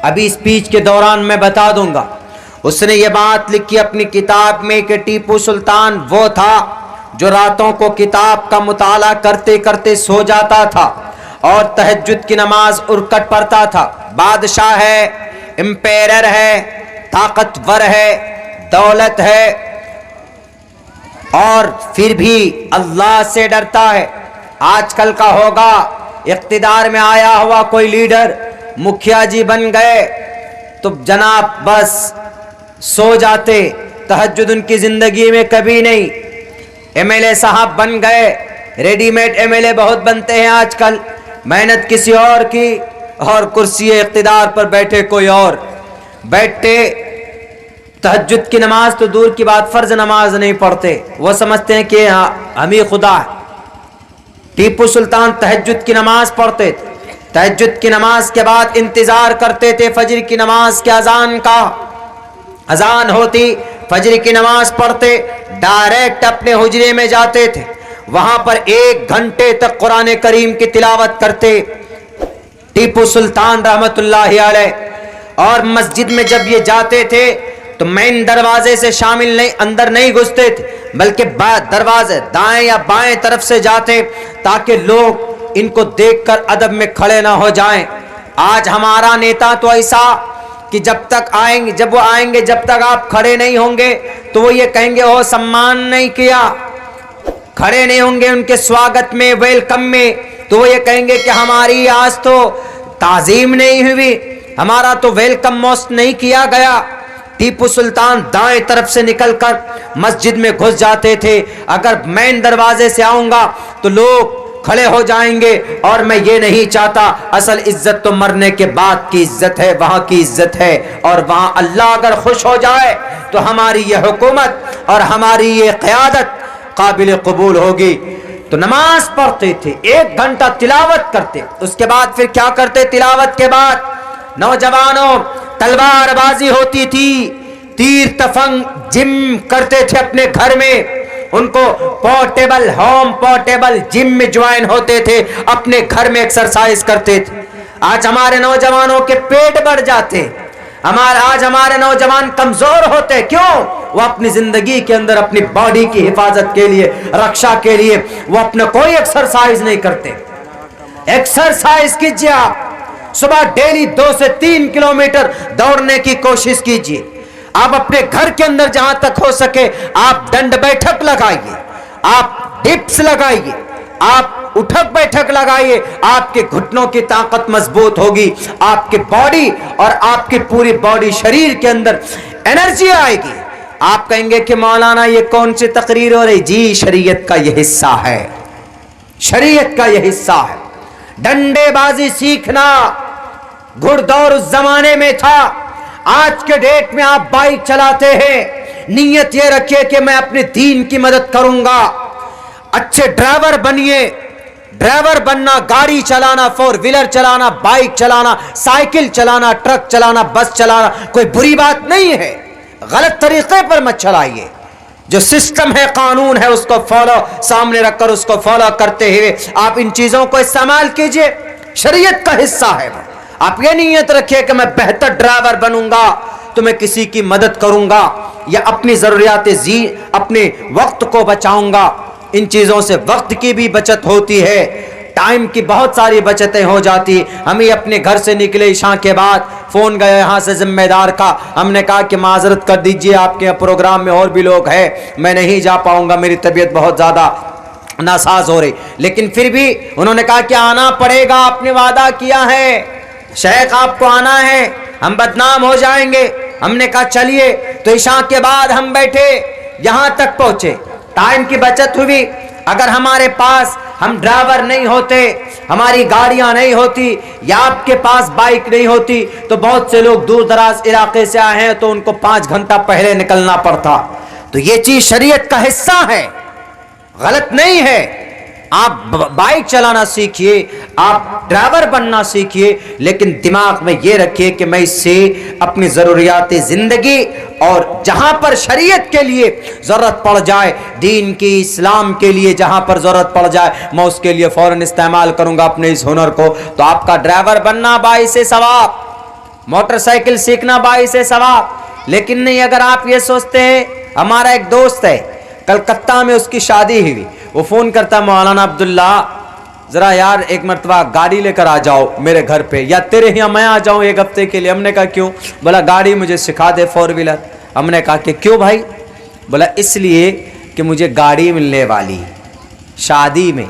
[SPEAKER 1] ابھی اسپیچ کے دوران میں بتا دوں گا۔ اس نے یہ بات لکھی اپنی کتاب میں کہ ٹیپو سلطان وہ تھا جو راتوں کو کتاب کا مطالعہ کرتے کرتے سو جاتا تھا اور تہجد کی نماز اڑکٹ پڑھتا تھا۔ بادشاہ ہے، امپیرر ہے، طاقتور ہے، دولت ہے، اور پھر بھی اللہ سے ڈرتا ہے۔ آج کل کا ہوگا اقتدار میں آیا ہوا کوئی لیڈر، مکھیا جی بن گئے تو جناب بس سو جاتے، تہجد ان کی زندگی میں کبھی نہیں۔ ایم ایل اے صاحب بن گئے، ready made M L A بہت بنتے ہیں آج کل، محنت کسی اور کی اور کرسی اقتدار پر بیٹھے کوئی اور بیٹھتے۔ تہجد کی نماز تو دور کی بات، فرض نماز نہیں پڑھتے، وہ سمجھتے ہیں کہ ہم ہی خدا ہے۔ ٹیپو سلطان تہجد کی نماز پڑھتے تھے، تہجد کی نماز کے بعد انتظار کرتے تھے فجر کی نماز کے اذان کا۔ اذان ہوتی، فجر کی نماز پڑھتے، ڈائریکٹ اپنے حجرے میں جاتے تھے، وہاں پر 1 گھنٹے تک قرآن کریم کی تلاوت کرتے ٹیپو سلطان رحمت اللہ علیہ۔ اور مسجد میں جب یہ جاتے تھے تو مین دروازے سے شامل نہیں، اندر نہیں گھستے تھے، بلکہ دروازے دائیں یا بائیں طرف سے جاتے تاکہ لوگ ان کو دیکھ کر ادب میں کھڑے نہ ہو جائیں۔ آج ہمارا نیتا تو ایسا کہ جب وہ آئیں گے جب تک آپ کھڑے نہیں ہوں گے تو وہ یہ کہیں گے وہ سمان نہیں کیا، کھڑے نہیں ہوں گے ان کے سواگت میں، ویلکم میں، تو وہ یہ کہیں گے کہ ہماری آج تو تعظیم نہیں ہوئی، ہمارا تو ویلکم موسٹ نہیں کیا گیا۔ ٹیپو سلطان دائیں طرف سے نکل کر مسجد میں گھس جاتے تھے، اگر مین دروازے سے آؤں گا تو لوگ کھڑے ہو جائیں گے، اور میں یہ نہیں چاہتا۔ اصل عزت تو مرنے کے بعد کی عزت ہے، وہاں کی عزت ہے، اور وہاں اللہ اگر خوش ہو جائے تو ہماری یہ حکومت اور ہماری یہ قیادت قابل قبول ہوگی۔ تو نماز پڑھتے تھے، 1 گھنٹہ تلاوت کرتے، اس کے بعد پھر کیا کرتے؟ تلاوت کے بعد نوجوانوں تلوار بازی ہوتی تھی، تیر تفنگ جم کرتے تھے اپنے گھر میں، ان کو ہوم پورٹیبل جم میں جوائن ہوتے تھے، اپنے گھر میں ایکسرسائز کرتے تھے۔ آج ہمارے نوجوانوں کے پیٹ بڑھ جاتے، آج ہمارے نوجوان کمزور ہوتے، کیوں؟ وہ اپنی زندگی کے اندر اپنی باڈی کی حفاظت کے لیے، رکشا کے لیے وہ اپنا کوئی ایکسرسائز نہیں کرتے۔ ایکسرسائز کیجیے، آپ صبح ڈیلی 2 سے 3 کلومیٹر دوڑنے کی کوشش کیجیے۔ آپ اپنے گھر کے اندر جہاں تک ہو سکے آپ ڈنڈ بیٹھک لگائیے، آپ ڈپس لگائیے، آپ اٹھک بیٹھک لگائیے، آپ کے گھٹنوں کی طاقت مضبوط ہوگی، آپ کی باڈی اور آپ کی پوری باڈی شریر کے اندر انرجی آئے گی۔ آپ کہیں گے کہ مولانا یہ کون سی تقریر ہو رہی؟ جی شریعت کا یہ حصہ ہے، شریعت کا یہ حصہ ہے۔ ڈنڈے بازی سیکھنا گھڑ دور اس زمانے میں تھا، آج کے ڈیٹ میں آپ بائک چلاتے ہیں، نیت یہ رکھیے کہ میں اپنے دین کی مدد کروں گا، اچھے ڈرائیور بنیے۔ ڈرائیور بننا، گاڑی چلانا، 4 ویلر چلانا، بائک چلانا، سائیکل چلانا، ٹرک چلانا، بس چلانا کوئی بری بات نہیں ہے، غلط طریقے پر مت چلائیے۔ جو سسٹم ہے، قانون ہے، اس کو فالو سامنے رکھ کر اس کو فالو کرتے ہوئے آپ ان چیزوں کو استعمال کیجئے، شریعت کا حصہ ہے۔ آپ یہ نیت رکھیے کہ میں بہتر ڈرائیور بنوں گا تو میں کسی کی مدد کروں گا یا اپنی ضروریات اپنے وقت کو بچاؤں گا۔ ان چیزوں سے وقت کی بھی بچت ہوتی ہے، ٹائم کی بہت ساری بچتیں ہو جاتی۔ ہم ہی اپنے گھر سے نکلے عشاء کے بعد، فون گیا یہاں سے ذمہ دار کا، ہم نے کہا کہ معذرت کر دیجئے آپ کے پروگرام میں اور بھی لوگ ہیں، میں نہیں جا پاؤں گا، میری طبیعت بہت زیادہ ناساز ہو رہی، لیکن پھر بھی انہوں نے کہا کہ آنا پڑے گا، آپ نے وعدہ کیا ہے شیخ آپ کو آنا ہے، ہم بدنام ہو جائیں گے۔ ہم نے کہا چلیے، تو عشاء کے بعد ہم بیٹھے، یہاں تک پہنچے، ٹائم کی بچت ہوئی۔ اگر ہمارے پاس ہم ڈرائیور نہیں ہوتے، ہماری گاڑیاں نہیں ہوتی، یا آپ کے پاس بائک نہیں ہوتی، تو بہت سے لوگ دور دراز علاقے سے آئے ہیں تو ان کو 5 گھنٹہ پہلے نکلنا پڑتا۔ تو یہ چیز شریعت کا حصہ ہے، غلط نہیں ہے۔ آپ بائک چلانا سیکھیے، آپ ڈرائیور بننا سیکھیے، لیکن دماغ میں یہ رکھیے کہ میں اس سے اپنی ضروریات زندگی اور جہاں پر شریعت کے لیے ضرورت پڑ جائے، دین کی اسلام کے لیے جہاں پر ضرورت پڑ جائے، میں اس کے لیے فوراً استعمال کروں گا اپنے اس ہنر کو۔ تو آپ کا ڈرائیور بننا باعث ثواب، موٹر سائیکل سیکھنا باعث ثواب، لیکن نہیں اگر آپ یہ سوچتے ہیں۔ ہمارا ایک دوست ہے کلکتہ میں، اس کی شادی ہوئی، وہ فون کرتا مولانا عبداللہ ذرا یار ایک مرتبہ گاڑی لے کر آ جاؤ میرے گھر پہ، یا تیرے ہی میں آ جاؤں 1 ہفتے کے لیے۔ ہم نے کہا کیوں؟ بولا گاڑی مجھے سکھا دے 4 ویلر۔ ہم نے کہا کہ کیوں بھائی؟ بولا اس لیے کہ مجھے گاڑی ملنے والی شادی میں،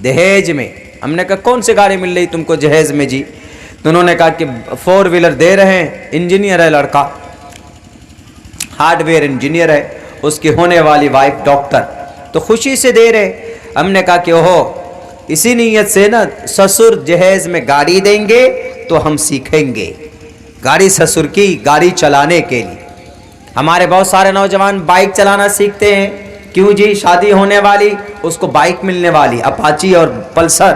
[SPEAKER 1] دہیج میں۔ ہم نے کہا کون سی گاڑی مل رہی تم کو جہیز میں جی؟ تو انہوں نے کہا کہ 4 ویلر دے رہے ہیں، انجینئر ہے لڑکا، ہارڈ ویئر انجینئر ہے، اس کی ہونے والی وائف ڈاکٹر، تو خوشی سے دے رہے۔ ہم نے کہا کہ اوہو اسی نیت سے نا سسر جہیز میں گاڑی دیں گے تو ہم سیکھیں گے گاڑی، سسر کی گاڑی چلانے کے لیے۔ ہمارے بہت سارے نوجوان بائک چلانا سیکھتے ہیں، کیوں جی؟ شادی ہونے والی، اس کو بائک ملنے والی اپاچی اور پلسر،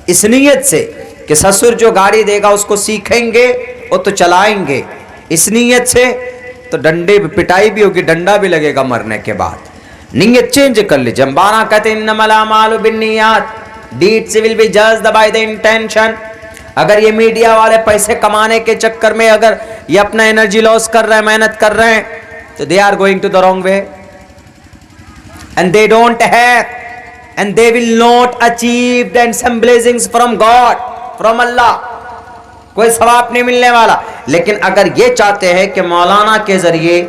[SPEAKER 1] اس نیت سے کہ سسر جو گاڑی دے گا اس کو سیکھیں گے اور تو چلائیں گے، اس نیت سے۔ تو ڈنڈے پٹائی بھی ہوگی، ڈنڈا بھی لگے گا مرنے کے بعد۔ نیت چینج کر لی۔ جمبارا کہتے ہیں انما الاعمال بالنیات، deeds will be judged by the intention. اگر یہ میڈیا والے پیسے کمانے کے چکر میں اگر یہ اپنا انرجی لاس کر رہے ہیں، محنت کر رہے ہیں، تو they are going to the wrong way and they don't have and they will not achieve the blessings from God, from Allah, کوئی ثواب نہیں ملنے والا۔ لیکن اگر یہ چاہتے ہیں کہ مولانا کے ذریعے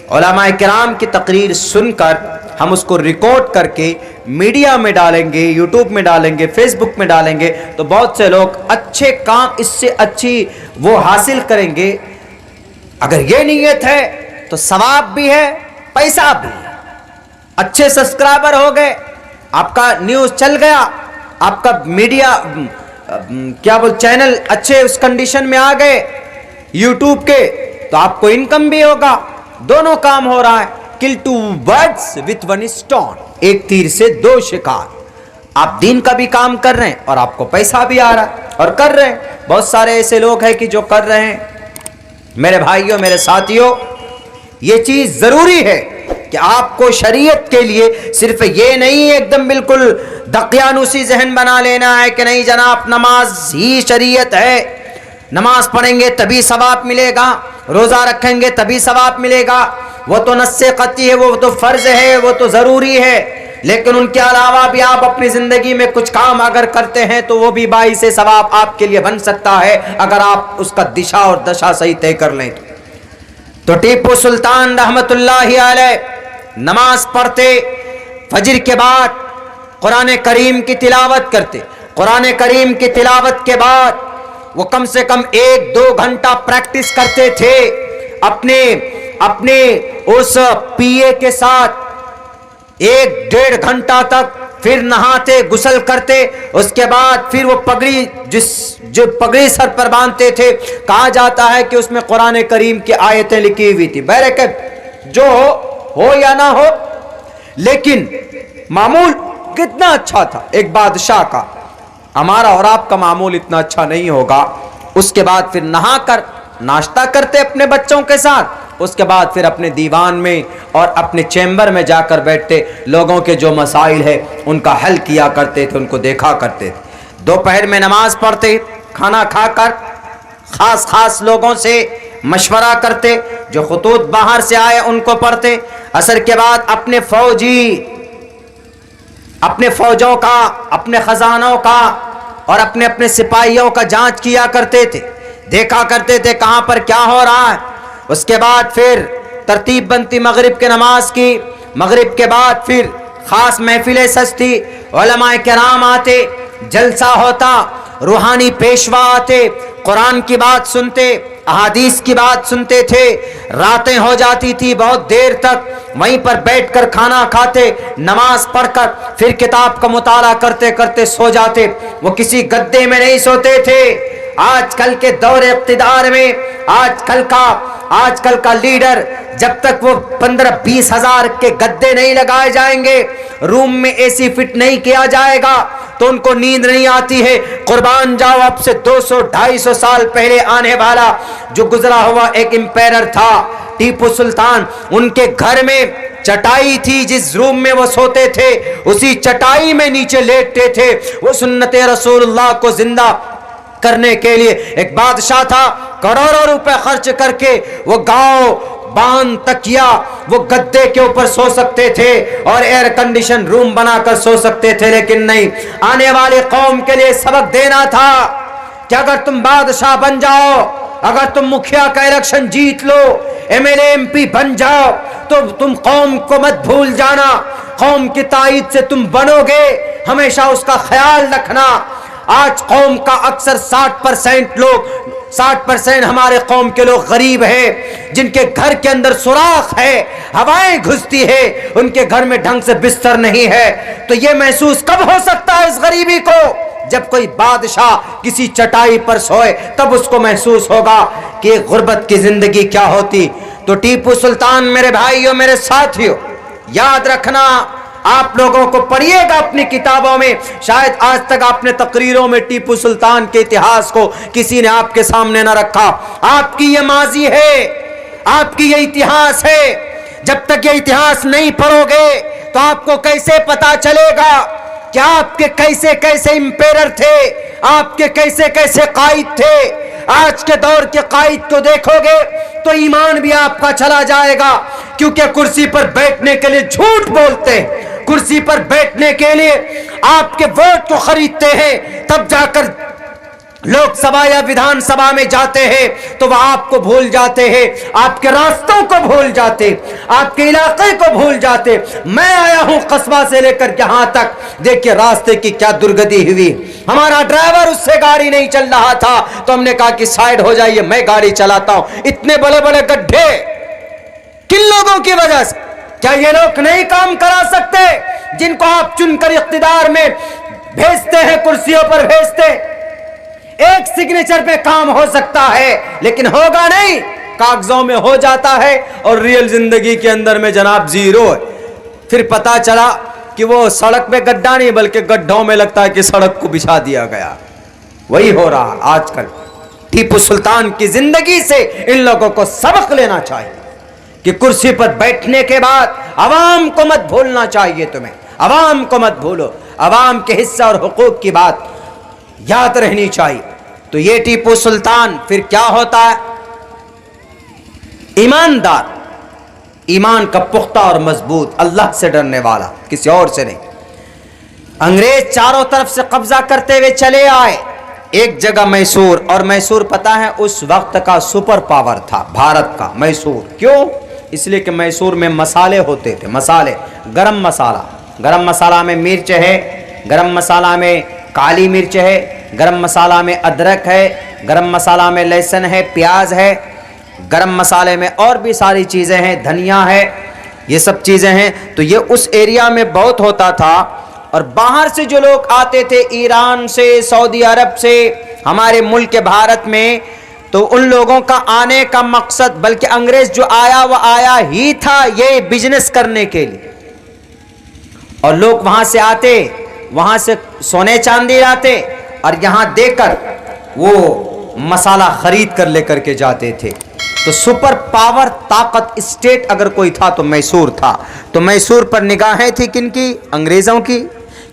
[SPEAKER 1] علماء کرام کی تقریر سن کر ہم اس کو ریکارڈ کر کے میڈیا میں ڈالیں گے، یوٹیوب میں ڈالیں گے، فیس بک میں ڈالیں گے، تو بہت سے لوگ اچھے کام اس سے اچھی وہ حاصل کریں گے۔ اگر یہ نیت ہے تو ثواب بھی ہے، پیسہ بھی ہے، اچھے سبسکرائبر ہو گئے، آپ کا نیوز چل گیا، آپ کا میڈیا کیا بول چینل اچھے اس کنڈیشن میں آ گئے یوٹیوب کے، تو آپ کو انکم بھی ہوگا، دونوں کام ہو رہا ہے۔ kill 2 birds with 1 stone، ایک تیر سے 2 شکار۔ آپ دین کا بھی کام کر رہے ہیں اور آپ کو پیسہ بھی آ رہا ہے اور کر رہے ہیں۔ بہت سارے ایسے لوگ ہیں کہ جو کر رہے ہیں۔ میرے بھائیوں، میرے ساتھیوں، یہ چیز ضروری ہے کہ آپ کو شریعت کے لیے صرف یہ نہیں ایک دم بالکل دقیانوسی ذہن بنا لینا ہے کہ نہیں جناب نماز ہی شریعت ہے، نماز پڑھیں گے تبھی ثواب ملے گا، روزہ رکھیں گے تبھی ثواب ملے گا، وہ تو نص قطعی ہے، وہ تو فرض ہے، وہ تو ضروری ہے۔ لیکن ان کے علاوہ بھی آپ اپنی زندگی میں کچھ کام اگر کرتے ہیں تو وہ بھی باعث ثواب آپ کے لیے بن سکتا ہے، اگر آپ اس کا دشا اور دشا صحیح طے کر لیں تو۔ ٹیپو سلطان رحمت اللہ علیہ نماز پڑھتے، فجر کے بعد قرآن کریم کی تلاوت کرتے، قرآن کریم کی تلاوت کے بعد وہ کم سے کم 1-2 گھنٹہ پریکٹس کرتے تھے اپنے اس پی اے کے ساتھ، 1-1.5 گھنٹہ تک، پھر نہاتے، غسل کرتے، اس کے بعد پھر وہ پگڑی جو پگڑی سر پر باندھتے تھے، کہا جاتا ہے کہ اس میں قرآن کریم کی آیتیں لکھی ہوئی تھی۔ بہرکیف جو ہو یا نہ ہو، لیکن معمول کتنا اچھا تھا ایک بادشاہ کا۔ ہمارا اور آپ کا معمول اتنا اچھا نہیں ہوگا۔ اس کے بعد پھر نہا کر ناشتہ کرتے اپنے بچوں کے ساتھ، اس کے بعد پھر اپنے دیوان میں اور اپنے چیمبر میں جا کر بیٹھتے، لوگوں کے جو مسائل ہے ان کا حل کیا کرتے تھے، ان کو دیکھا کرتے تھے۔ دوپہر میں نماز پڑھتے، کھانا کھا کر خاص لوگوں سے مشورہ کرتے، جو خطوط باہر سے آئے ان کو پڑھتے۔ عصر کے بعد اپنے فوجوں کا، اپنے خزانوں کا اور اپنے سپاہیوں کا جانچ کیا کرتے تھے، دیکھا کرتے تھے کہاں پر کیا ہو رہا ہے۔ اس کے بعد پھر ترتیب بنتی مغرب کے نماز کی، مغرب کے بعد پھر خاص محفلیں سجتی، علماء کرام آتے، جلسہ ہوتا، روحانی پیشوا آتے، قرآن کی بات سنتے، احادیث کی بات سنتے تھے، راتیں ہو جاتی تھی بہت دیر تک، وہیں پر بیٹھ کر کھانا کھاتے، نماز پڑھ کر پھر کتاب کا مطالعہ کرتے کرتے سو جاتے، وہ کسی گدے میں نہیں سوتے تھے۔ آج کل کے دور اقتدار میں آج کل کا لیڈر جب تک وہ 15-20 ہزار کے گدے نہیں لگائے جائیں گے، روم میں اے سی فٹ نہیں کیا جائے گا تو ان کو نیند نہیں آتی ہے۔ قربان جاؤ، اب سے 200-250 سال پہلے آنے والا جو گزرا ہوا ایک امپیرر تھا ٹیپو سلطان، ان کے گھر میں چٹائی تھی، جس روم میں وہ سوتے تھے اسی چٹائی میں نیچے لیٹتے تھے۔ وہ سنت رسول اللہ کو زندہ کرنے کے لیے ایک بادشاہ تھا، کروڑوں روپے خرچ کر کے وہ گاؤں باندھ تکیا وہ گدے کے اوپر سو سکتے تھے اور ایئر کنڈیشن روم بنا کر سو سکتے تھے، لیکن نہیں، آنے والی قوم کے لیے سبق دینا تھا کہ اگر تم بادشاہ بن جاؤ، اگر تم مکھیا کا الیکشن جیت لو، M L A M P بن جاؤ، تو تم قوم کو مت بھول جانا، قوم کی تائید سے تم بنو گے، ہمیشہ اس کا خیال رکھنا۔ آج قوم کا اکثر 60% ہمارے قوم کے لوگ غریب ہیں، جن کے گھر کے اندر سوراخ ہے، ہوائیں گھستی ہے، ان کے گھر میں ڈھنگ سے بستر نہیں ہے۔ تو یہ محسوس کب ہو سکتا ہے اس غریبی کو؟ جب کوئی بادشاہ کسی چٹائی پر سوئے، تب اس کو محسوس ہوگا کہ غربت کی زندگی کیا ہوتی۔ تو ٹیپو سلطان، میرے بھائیوں، میرے ساتھیوں، یاد رکھنا، آپ لوگوں کو پڑھیے گا اپنی کتابوں میں، شاید آج تک آپ نے تقریروں میں ٹیپو سلطان کے اتہاس کو کسی نے آپ کے سامنے نہ رکھا۔ آپ کی یہ ماضی ہے، آپ کی یہ اتہاس ہے۔ جب تک یہ اتہاس نہیں پڑھو گے تو آپ کو کیسے پتا چلے گا کہ آپ کے کیسے کیسے امپیرر تھے، آپ کے کیسے کیسے قائد تھے۔ آج کے دور کے قائد کو دیکھو گے تو ایمان بھی آپ کا چلا جائے گا، کیونکہ کرسی پر بیٹھنے کے لیے جھوٹ بولتے ہیں، کرسی پر بیٹھنے کے لیے آپ کے ووٹ کو خریدتے ہیں، تب جا کر لوک سبھا یا ویدھان سبھا میں جاتے ہیں تو وہ آپ کو بھول جاتے ہیں، آپ کے راستوں کو بھول جاتے، آپ کے علاقے کو بھول جاتے۔ میں آیا ہوں قصبہ سے لے کر یہاں تک، دیکھیے راستے کی کیا درگتی ہوئی، ہمارا ڈرائیور اس سے گاڑی نہیں چل رہا تھا تو ہم نے کہا کہ سائیڈ ہو جائیے، میں گاڑی چلاتا ہوں۔ اتنے بڑے بڑے گڈھے کن لوگوں کی وجہ سے؟ کیا یہ لوگ نہیں کام کرا سکتے جن کو آپ چن کر اقتدار میں بھیجتے ہیں، کرسیوں پر بھیجتے؟ ایک سگنیچر پہ کام ہو سکتا ہے لیکن ہوگا نہیں، کاغذوں میں ہو جاتا ہے اور ریئل زندگی کے اندر میں جناب زیرو ہے۔ پھر پتا چلا کہ وہ سڑک پہ گڈھا نہیں بلکہ گڈھوں میں لگتا ہے کہ سڑک کو بچھا دیا گیا۔ وہی ہو رہا آج کل۔ ٹیپو سلطان کی زندگی سے ان لوگوں کو سبق لینا چاہیے کہ کرسی پر بیٹھنے کے بعد عوام کو مت بھولنا چاہیے، تمہیں عوام کو مت بھولو، عوام کے حصہ اور حقوق کی بات یاد رہنی چاہیے۔ تو یہ ٹیپو سلطان پھر کیا ہوتا ہے؟ ایماندار، ایمان کا پختہ اور مضبوط، اللہ سے ڈرنے والا، کسی اور سے نہیں۔ انگریز چاروں طرف سے قبضہ کرتے ہوئے چلے آئے، ایک جگہ میسور، اور میسور پتہ ہے اس وقت کا سپر پاور تھا بھارت کا، میسور۔ کیوں؟ اس لیے کہ میسور میں مسالے ہوتے تھے، مسالے، گرم مسالہ میں مرچ ہے، گرم مسالہ میں کالی مرچ ہے، گرم مسالہ میں ادرک ہے، گرم مسالہ میں لہسن ہے، پیاز ہے، گرم مسالے میں اور بھی ساری چیزیں ہیں، دھنیا ہے، یہ سب چیزیں ہیں۔ تو یہ اس ایریا میں بہت ہوتا تھا، اور باہر سے جو لوگ آتے تھے، ایران سے، سعودی عرب سے، ہمارے ملک بھارت میں، تو ان لوگوں کا آنے کا مقصد، بلکہ انگریز جو آیا وہ آیا ہی تھا یہ بزنس کرنے کے لیے، اور لوگ وہاں سے آتے، وہاں سے سونے چاندی لاتے اور یہاں دے کر وہ مسالہ خرید کر لے کر کے جاتے تھے۔ تو سپر پاور طاقت اسٹیٹ اگر کوئی تھا تو میسور تھا۔ تو میسور پر نگاہیں تھی کن کی؟ انگریزوں کی،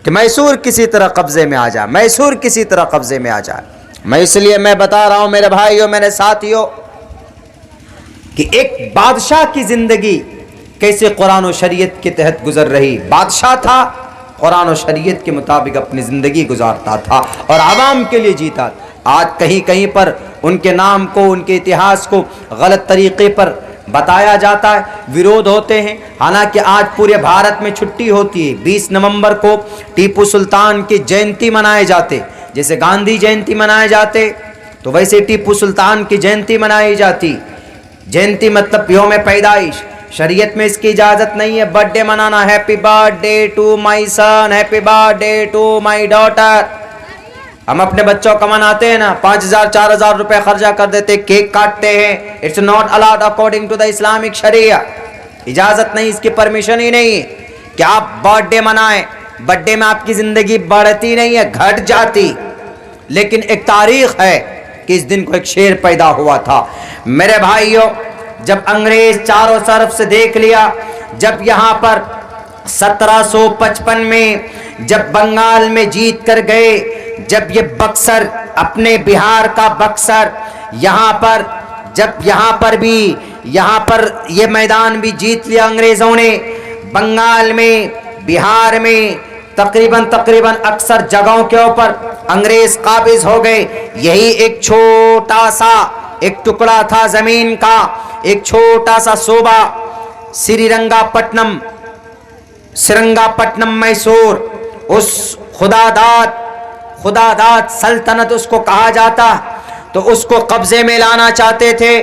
[SPEAKER 1] کہ میسور کسی طرح قبضے میں آ جائے، میسور کسی طرح قبضے میں آ جائے۔ میں اس لیے میں بتا رہا ہوں میرے بھائیوں، میرے ساتھیوں، کہ ایک بادشاہ کی زندگی کیسے قرآن و شریعت کے تحت گزر رہی۔ بادشاہ تھا، قرآن و شریعت کے مطابق اپنی زندگی گزارتا تھا اور عوام کے لیے جیتا۔ آج کہیں کہیں پر ان کے نام کو، ان کے اتہاس کو غلط طریقے پر بتایا جاتا ہے، ویرودھ ہوتے ہیں، حالانکہ آج پورے بھارت میں چھٹی ہوتی ہے۔ 20 نومبر کو ٹیپو سلطان کی جینتی منائے جاتے، جیسے گاندھی جینتی منائے جاتے، تو ویسے ٹیپو سلطان کی جینتی منائی جاتی. جینتی مطلب یوم پیدائش. شریعت میں اس کی اجازت نہیں ہے برتھ ڈے منانا. Happy birthday to my son, happy birthday to my daughter. ہم اپنے بچوں کا مناتے ہیں نا, 5,000 4,000 روپے خرچہ کر دیتے, کیک کاٹتے ہیں. It's not allowed according to the Islamic sharia. اجازت نہیں, اس کی پرمیشن ہی نہیں کہ آپ برتھ ڈے منائیں. برتھ ڈے میں آپ کی زندگی بڑھتی نہیں ہے, گھٹ جاتی. لیکن ایک تاریخ ہے کہ اس دن کو ایک شیر پیدا ہوا تھا. میرے بھائیوں, جب انگریز چاروں طرف سے دیکھ لیا, جب یہاں پر 1755 میں جب بنگال میں جیت کر گئے, جب یہ بکسر اپنے بہار کا بکسر یہاں پر, جب یہاں پر یہ میدان بھی جیت لیا انگریزوں نے, بنگال میں بہار میں تقریباً اکثر جگہوں کے اوپر انگریز قابض ہو گئے. یہی ایک چھوٹا سا ایک ٹکڑا تھا زمین کا, ایک چھوٹا سا صوبہ سرینگا پٹنم میسور. اس خدا داد سلطنت اس کو کہا جاتا. تو اس کو قبضے میں لانا چاہتے تھے.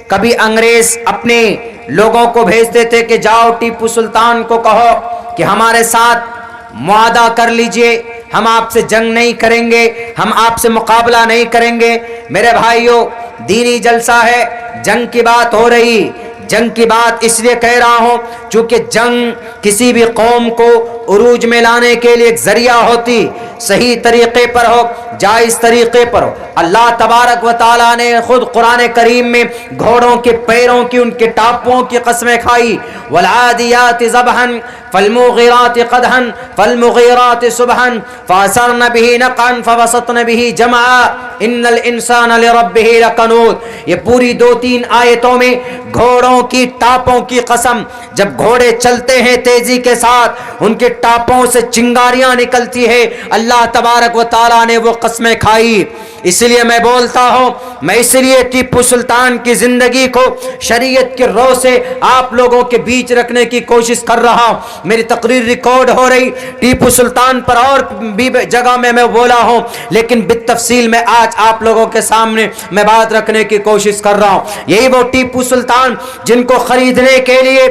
[SPEAKER 1] کبھی انگریز اپنے لوگوں کو بھیجتے تھے کہ جاؤ ٹیپو سلطان کو کہو کہ ہمارے ساتھ معاہدہ کر لیجئے, ہم آپ سے جنگ نہیں کریں گے, ہم آپ سے مقابلہ نہیں کریں گے. میرے بھائیوں, دینی جلسہ ہے, جنگ کی بات ہو رہی. جنگ کی بات اس لیے کہہ رہا ہوں چونکہ جنگ کسی بھی قوم کو عروج میں لانے کے لیے ایک ذریعہ ہوتی, صحیح طریقے پر ہو, جائز طریقے پر ہو. اللہ تبارک و تعالیٰ نے خود قرآن کریم میں گھوڑوں کے پیروں کی, ان کے ٹاپوں کی قسمیں کھائی. والعادیات ضبحا فالمغیرات قدحا فالمغیرات صبحا فاثرن به نقعا فوسطن به جمعا ان الانسان لربه لکنود. یہ پوری 2-3 آیتوں میں گھوڑوں کی ٹاپوں کی قسم. جب گھوڑے چلتے ہیں تیزی کے ساتھ, ان کے ٹاپوں سے چنگاریاں نکلتی ہے. اللہ تبارک و تعالیٰ نے وہ قسمیں کھائی. اس لیے میں بولتا ہوں, میں اس لیے ٹیپو سلطان کی زندگی کو شریعت کے رو سے آپ لوگوں کے بیچ رکھنے کی کوشش کر رہا ہوں. میری تقریر ریکارڈ ہو رہی, ٹیپو سلطان پر اور بھی جگہ میں بولا ہوں, لیکن بالتفصیل میں آج آپ لوگوں کے سامنے میں بات رکھنے کی کوشش کر رہا ہوں. یہی وہ ٹیپو سلطان جن کو خریدنے کے لیے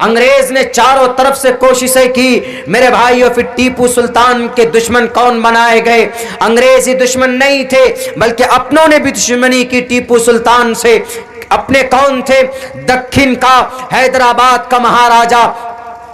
[SPEAKER 1] انگریز نے چاروں طرف سے کوششیں کی. میرے بھائیوں, پھر ٹیپو سلطان کے دشمن کون بنائے گئے؟ انگریز ہی دشمن نہیں تھے, بلکہ اپنوں نے بھی دشمنی کی ٹیپو سلطان سے. اپنے کون تھے؟ دکن کا, حیدرآباد کا مہاراجا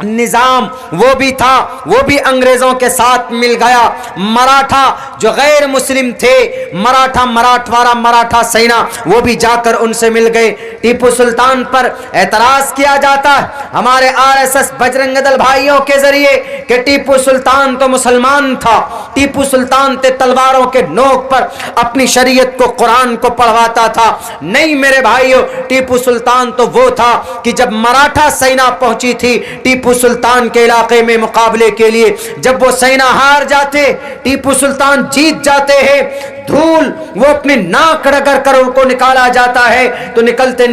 [SPEAKER 1] نظام وہ بھی تھا, وہ بھی انگریزوں کے ساتھ مل گیا. مراٹھا جو غیر مسلم تھے, مراٹھا سینا, وہ بھی جا کر ان سے مل گئے. ٹیپو سلطان پر اعتراض کیا جاتا ہے ہمارے RSS بجرنگ دل بھائیوں کے ذریعے کہ ٹیپو سلطان تو مسلمان تھا, ٹیپو سلطان تے تلواروں کے نوک پر اپنی شریعت کو, قرآن کو پڑھواتا تھا. نہیں میرے بھائیوں, ٹیپو سلطان تو وہ تھا کہ جب مراٹھا سینا پہنچی تھی ٹیپو سلطان کے علاقے میں مقابلے کے لیے, جب وہ سینا ہار جاتے, ٹیپو سلطان جیت جاتے ہیں, دھول وہ اپنے ناک رگڑ کر ان کو نکالا جاتا ہے, تو نکلتے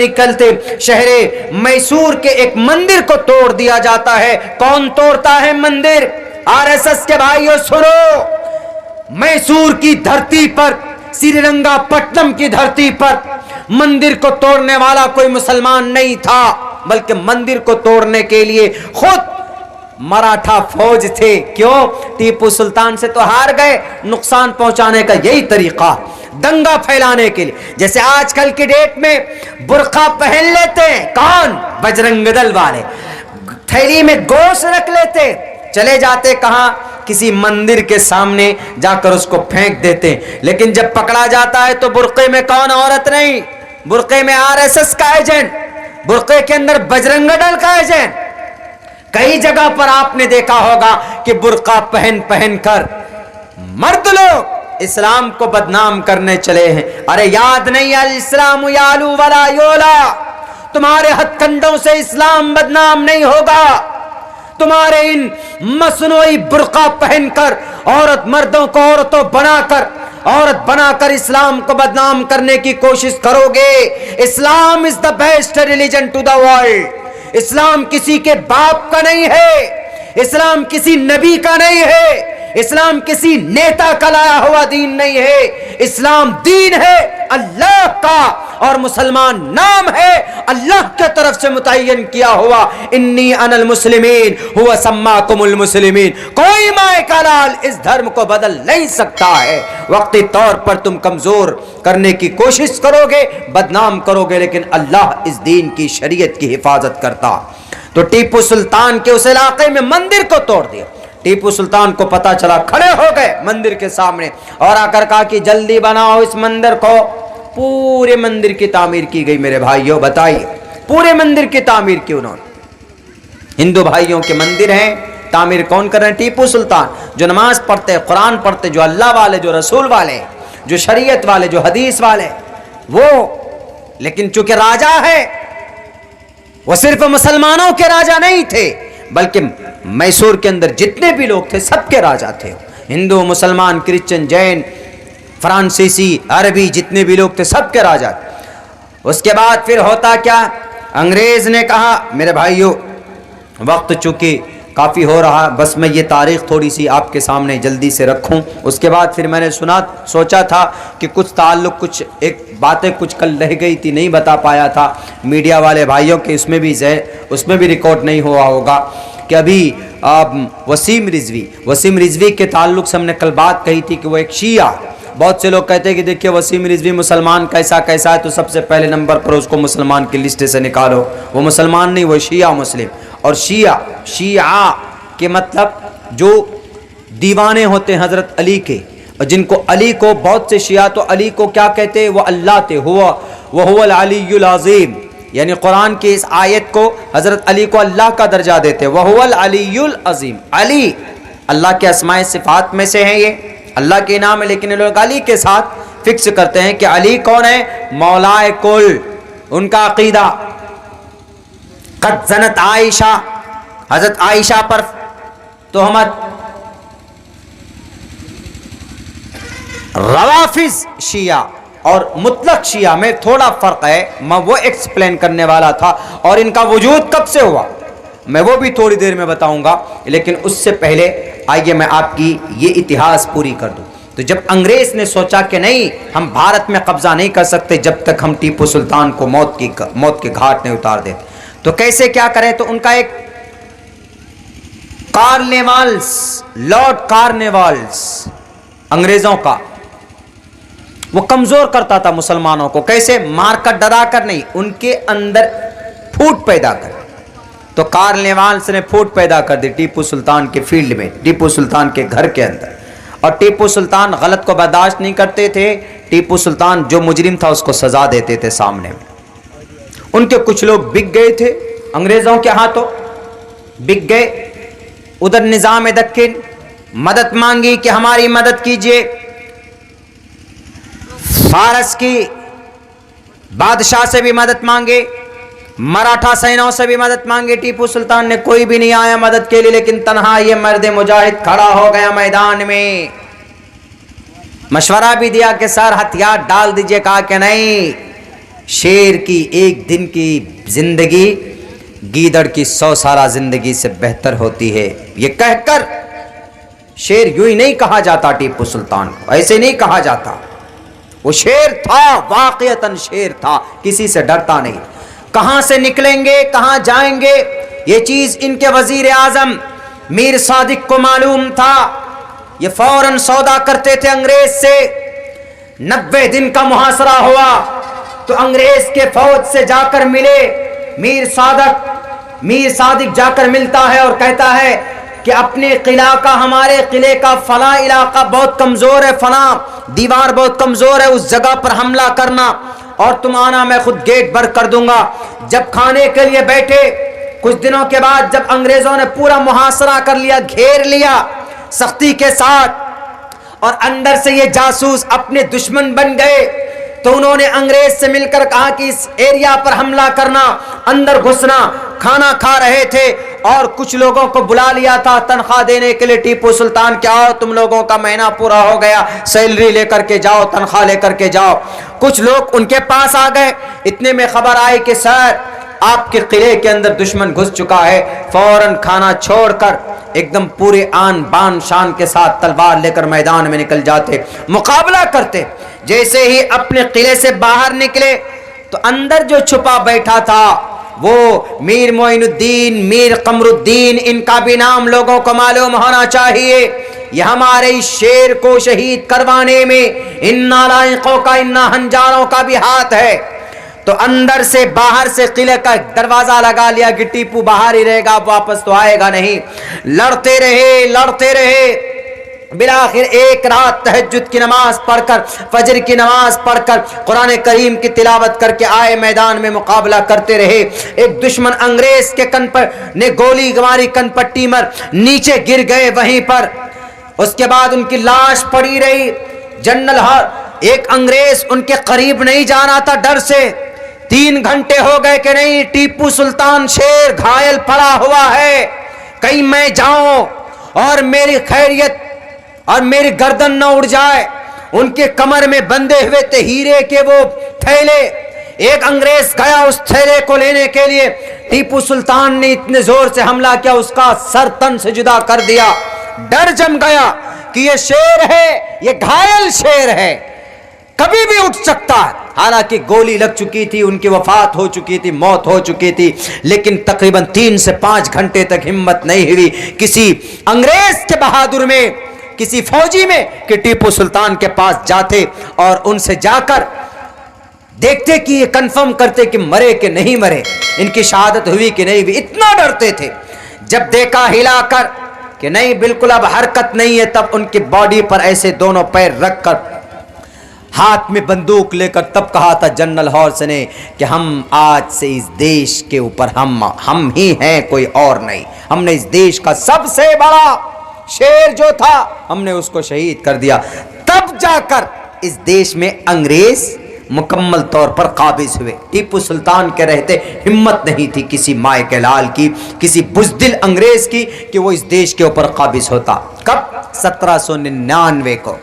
[SPEAKER 1] شہر میسور کے ایک مندر کو توڑ دیا جاتا ہے. کون توڑتا ہے مندر؟ RSS کے بھائیوں سنو, میسور کی دھرتی پر, سرینگا پٹنم کی دھرتی پر مندر کو توڑنے والا کوئی مسلمان نہیں تھا, بلکہ مندر کو توڑنے کے لیے خود مراٹھا فوج تھے. کیوں؟ ٹیپو سلطان سے تو ہار گئے, نقصان پہنچانے کا یہی طریقہ, دنگا پھیلانے کے لیے. جیسے آج کل کی ڈیٹ میں برقع پہن لیتے ہیں, کون؟ بجرنگ دل والے. تھیلی میں گوشت رکھ لیتے, چلے جاتے کہاں؟ کسی مندر کے سامنے جا کر اس کو پھینک دیتے. لیکن جب پکڑا جاتا ہے تو برقعے میں کون عورت نہیں, برقعے میں RSS کا ایجنٹ, برقعے کے اندر بجرنگ دل کا ایجنٹ. کئی جگہ پر آپ نے دیکھا ہوگا کہ برقع پہن کر مرد لوگ اسلام کو بدنام کرنے چلے ہیں. ارے یاد نہیں, الاسلام یعلو ولا یولا, تمہارے ہتھ کنڈوں سے اسلام بدنام نہیں ہوگا. تمہارے ان مصنوعی برقع پہن کر عورت مردوں کو عورت بنا کر اسلام کو بدنام کرنے کی کوشش کرو گے. Islam is the best religion to the world. اسلام کسی کے باپ کا نہیں ہے, اسلام کسی نبی کا نہیں ہے, اسلام کسی نیتا کا لایا ہوا دین نہیں ہے. اسلام دین ہے اللہ کا، اور مسلمان نام ہے اللہ کے طرف سے متعین کیا ہوا، انی انا المسلمین ہوا سماکم المسلمین۔ کوئی مائے کا لال اس دھرم کو بدل نہیں سکتا ہے۔ وقتی طور پر تم کمزور کرنے کی کوشش کرو گے، بدنام کرو گے، لیکن اللہ اس دین کی شریعت کی حفاظت کرتا۔ تو ٹیپو سلطان کے اس علاقے میں مندر کو توڑ دیا۔ ٹیپو سلطان کو پتا چلا، کھڑے ہو گئے مندر کے سامنے اور آ کر کہا کہ جلدی بناؤ اس مندر کو۔ پورے مندر کی تعمیر کی گئی۔ میرے بھائیوں بتائیے، پورے مندر کی تعمیر کی انہوں نے۔ ہندو بھائیوں کے مندر ہیں، تعمیر کون کر رہے ہیں؟ ٹیپو سلطان، جو نماز پڑھتے، قرآن پڑھتے، جو اللہ والے، جو رسول والے، جو شریعت والے، جو حدیث والے، وہ لیکن چونکہ راجا ہے، وہ صرف مسلمانوں کے راجا نہیں تھے بلکہ میسور کے اندر جتنے بھی لوگ تھے سب کے راجا تھے۔ ہندو، مسلمان، کرسچن، جین، فرانسیسی، عربی، جتنے بھی لوگ تھے سب کے راجا تھے۔ اس کے بعد پھر ہوتا کیا؟ انگریز نے کہا، میرے بھائیوں وقت چونکہ کافی ہو رہا، بس میں یہ تاریخ تھوڑی سی آپ کے سامنے جلدی سے رکھوں۔ اس کے بعد پھر میں نے سوچا تھا کہ کچھ تعلق، کچھ ایک باتیں کچھ کل رہ گئی تھی، نہیں بتا پایا تھا میڈیا والے بھائیوں کے، اس میں بھی ریکارڈ نہیں ہوا ہوگا کہ ابھی وسیم رضوی کے تعلق سے ہم نے کل بات کہی تھی کہ وہ ایک شیعہ۔ بہت سے لوگ کہتے ہیں کہ دیکھیے وسیم رضوی مسلمان کیسا ہے، تو سب سے پہلے نمبر پر اس کو مسلمان کی لسٹ سے نکالو۔ وہ مسلمان نہیں، وہ شیعہ مسلم۔ اور شیعہ کے مطلب جو دیوانے ہوتے ہیں حضرت علی کے، اور جن کو علی کو بہت سے شیعہ تو علی کو کیا کہتے ہیں؟ وہ اللہ تھے، وہ العلی العظیم، یعنی قرآن کی اس آیت کو حضرت علی کو اللہ کا درجہ دیتے، وہ العلی العظیم۔ علی اللہ کے اسماء صفات میں سے ہیں، یہ اللہ کے نام ہے، لیکن لوگ علی کے ساتھ فکس کرتے ہیں کہ علی کون ہے؟ مولائے کل۔ ان کا عقیدہ قد زنت عائشہ، حضرت عائشہ پر تہمت۔ روافظ شیعہ اور مطلق شیعہ میں تھوڑا فرق ہے، میں وہ ایکسپلین کرنے والا تھا، اور ان کا وجود کب سے ہوا میں وہ بھی تھوڑی دیر میں بتاؤں گا، لیکن اس سے پہلے آئیے میں آپ کی یہ اتہاس پوری کر دوں۔ تو جب انگریز نے سوچا کہ نہیں، ہم بھارت میں قبضہ نہیں کر سکتے جب تک ہم ٹیپو سلطان کو موت کے گھاٹ نہیں اتار دیتے، تو کیسے کیا کریں؟ تو ان کا ایک لارڈ کارنیوالز انگریزوں کا، وہ کمزور کرتا تھا مسلمانوں کو۔ کیسے؟ مار کر، ڈرا کر نہیں، ان کے اندر پھوٹ پیدا کر۔ تو کارنیوالز نے پھوٹ پیدا کر دی ٹیپو سلطان کے فیلڈ میں، ٹیپو سلطان کے گھر کے اندر، اور ٹیپو سلطان غلط کو برداشت نہیں کرتے تھے۔ ٹیپو سلطان جو مجرم تھا اس کو سزا دیتے تھے سامنے میں۔ ان کے کچھ لوگ بک گئے تھے انگریزوں کے ہاتھوں، بک گئے۔ ادھر نظام دکن مدد مانگی کہ ہماری مدد کیجئے، فارس کی بادشاہ سے بھی مدد مانگے، مراٹھا سینوں سے بھی مدد مانگی۔ ٹیپو سلطان نے کوئی بھی نہیں آیا مدد کے لیے، لیکن تنہا یہ مرد مجاہد کھڑا ہو گیا میدان میں۔ مشورہ بھی دیا کہ سر ہتھیار ڈال دیجئے، کہا کہ نہیں، شیر کی ایک دن کی زندگی گیدڑ کی 100 سالہ زندگی سے بہتر ہوتی ہے۔ یہ کہہ کر شیر یوں ہی نہیں کہا جاتا، ٹیپو سلطان کو ایسے نہیں کہا جاتا، وہ شیر تھا، واقعتاً شیر تھا، کسی سے ڈرتا نہیں۔ کہاں سے نکلیں گے، کہاں جائیں گے، یہ چیز ان کے وزیر اعظم میر صادق کو معلوم تھا۔ یہ فوراً سودا کرتے تھے انگریز سے۔ 90 دن کا محاصرہ ہوا تو انگریز کے فوج سے جا کر ملے میر صادق جا کر ملتا ہے اور کہتا ہے کہ اپنے قلعہ کا، ہمارے قلعے کا فلاں علاقہ بہت کمزور ہے، فلاں دیوار بہت کمزور ہے، اس جگہ پر حملہ کرنا اور تم آنا، میں خود گیٹ بند کر دوں گا۔ جب کھانے کے لیے بیٹھے، کچھ دنوں کے بعد جب انگریزوں نے پورا محاصرہ کر لیا، گھیر لیا سختی کے ساتھ، اور اندر سے یہ جاسوس اپنے دشمن بن گئے، تو انہوں نے انگریز سے مل کر کہا کہ اس ایریا پر حملہ کرنا، اندر گھسنا۔ کھانا کھا رہے تھے اور کچھ لوگوں کو بلا لیا تھا تنخواہ دینے کے لیے۔ ٹیپو سلطان کیا ہو، تم لوگوں کا مہینہ پورا ہو گیا، سیلری لے کر کے جاؤ، تنخواہ لے کر کے جاؤ۔ کچھ لوگ ان کے پاس آ گئے، اتنے میں خبر آئی کہ سر آپ کے قلعے کے اندر دشمن گھس چکا ہے۔ فوراً کھانا چھوڑ کر ایک دم پورے آن بان شان کے ساتھ تلوار لے کر میدان میں نکل جاتے، مقابلہ کرتے۔ جیسے ہی اپنے قلعے سے باہر نکلے تو اندر جو چھپا بیٹھا تھا وہ میر معین الدین، میر قمر الدین، ان کا بھی نام لوگوں کو معلوم ہونا چاہیے۔ یہ ہمارے اس شیر کو شہید کروانے میں ان نالائقوں کا، ان ناہنجاروں کا بھی ہاتھ ہے۔ تو اندر سے باہر سے قلعے کا دروازہ لگا لیا کہ ٹیپو باہر ہی رہے گا، واپس تو آئے گا نہیں۔ لڑتے رہے بالآخر ایک رات تہجد کی نماز پڑھ کر، فجر کی نماز پڑھ کر، قرآن کریم کی تلاوت کر کے آئے، میدان میں مقابلہ کرتے رہے۔ ایک دشمن انگریز کے کن پر نے گولی ماری، کن پٹی مر نیچے گر گئے وہیں پر۔ اس کے بعد ان کی لاش پڑی رہی۔ جنرل ہال ایک انگریز ان کے قریب نہیں جانا تھا ڈر سے۔ 3 گھنٹے ہو گئے کہ نہیں، ٹیپو سلطان شیر گھائل پڑا ہوا ہے، کہیں میں جاؤں اور میری خیریت اور میری گردن نہ اڑ جائے۔ ان کے کمر میں بندھے ہوئے تھے ہیرے کے وہ تھیلے۔ ایک انگریز گیا اس تھیلے کو لینے کے لیے، ٹیپو سلطان نے اتنے زور سے حملہ کیا، اس کا سر تن سے جدا کر دیا۔ ڈر جم گیا کہ یہ شیر ہے، یہ گھائل شیر ہے، کبھی بھی اٹھ سکتا ہے۔ حالانکہ گولی لگ چکی تھی، ان کی وفات ہو چکی تھی، موت ہو چکی تھی، لیکن تقریباً 3 سے 5 گھنٹے تک ہمت نہیں ہوئی کسی انگریز کے بہادر میں، کسی فوجی میں، کہ ٹیپو سلطان کے پاس جاتے اور ان سے جا کر دیکھتے کہ یہ کنفرم کرتے کہ مرے کہ نہیں مرے، ان کی شہادت ہوئی کہ نہیں ہوئی۔ اتنا ڈرتے تھے۔ جب دیکھا ہلا کر کہ نہیں بالکل اب حرکت نہیں ہے، تب ان کی باڈی پر ایسے دونوں پیر رکھ کر، ہاتھ میں بندوق لے کر، تب کہا تھا جنرل ہارس نے کہ ہم آج سے اس دیش کے اوپر ہم ہی ہیں، کوئی اور نہیں۔ ہم نے اس دیش کا سب سے بڑا شیر جو تھا، ہم نے اس کو شہید کر دیا۔ تب جا کر اس دیش میں انگریز مکمل طور پر قابض ہوئے۔ ٹیپو سلطان کے رہتے ہمت نہیں تھی کسی مائے کے لال کی، کسی بزدل انگریز کی، کہ وہ اس دیش کے اوپر قابض ہوتا۔ کب؟ 1799 کو۔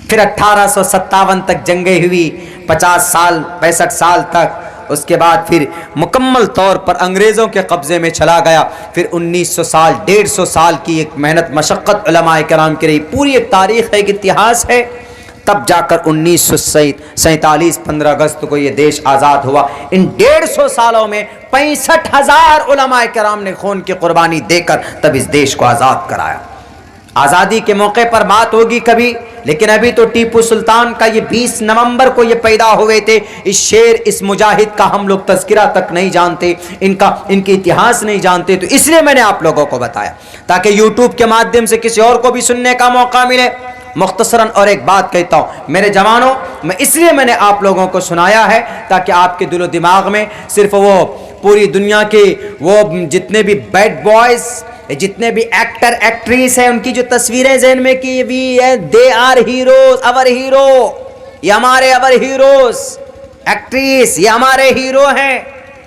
[SPEAKER 1] پھر 1857 تک جنگیں ہوئی، 50 سال 65 سال تک۔ اس کے بعد پھر مکمل طور پر انگریزوں کے قبضے میں چلا گیا۔ پھر 1900 سال 150 سال کی ایک محنت مشقت علماء کرام کی رہی، پوری ایک تاریخ ہے، ایک اتہاس ہے۔ تب جا کر 1947 15 اگست کو یہ دیش آزاد ہوا۔ ان 150 سالوں میں 65,000 علماء کرام نے خون کی قربانی دے کر تب اس دیش کو آزاد کرایا۔ آزادی کے موقع پر بات ہوگی کبھی، لیکن ابھی تو ٹیپو سلطان کا یہ 20 نومبر کو یہ پیدا ہوئے تھے۔ اس شیر، اس مجاہد کا ہم لوگ تذکرہ تک نہیں جانتے، ان کے اتہاس نہیں جانتے، تو اس لیے میں نے آپ لوگوں کو بتایا تاکہ یوٹیوب کے مادھیم سے کسی اور کو بھی سننے کا موقع ملے۔ مختصراً اور ایک بات کہتا ہوں میرے جوانوں، میں نے آپ لوگوں کو سنایا ہے تاکہ آپ کے دل و دماغ میں صرف وہ پوری دنیا کے وہ جتنے بھی بیڈ بوائز، جتنے بھی ایکٹر ایکٹریس ہیں، ان کی جو تصویریں ذہن میں کی بھی ہے، دے آر ہیروز، اور ہیرو، یہ ہمارے اور ہیروز، ایکٹریس یہ ہمارے ہیرو ہیں،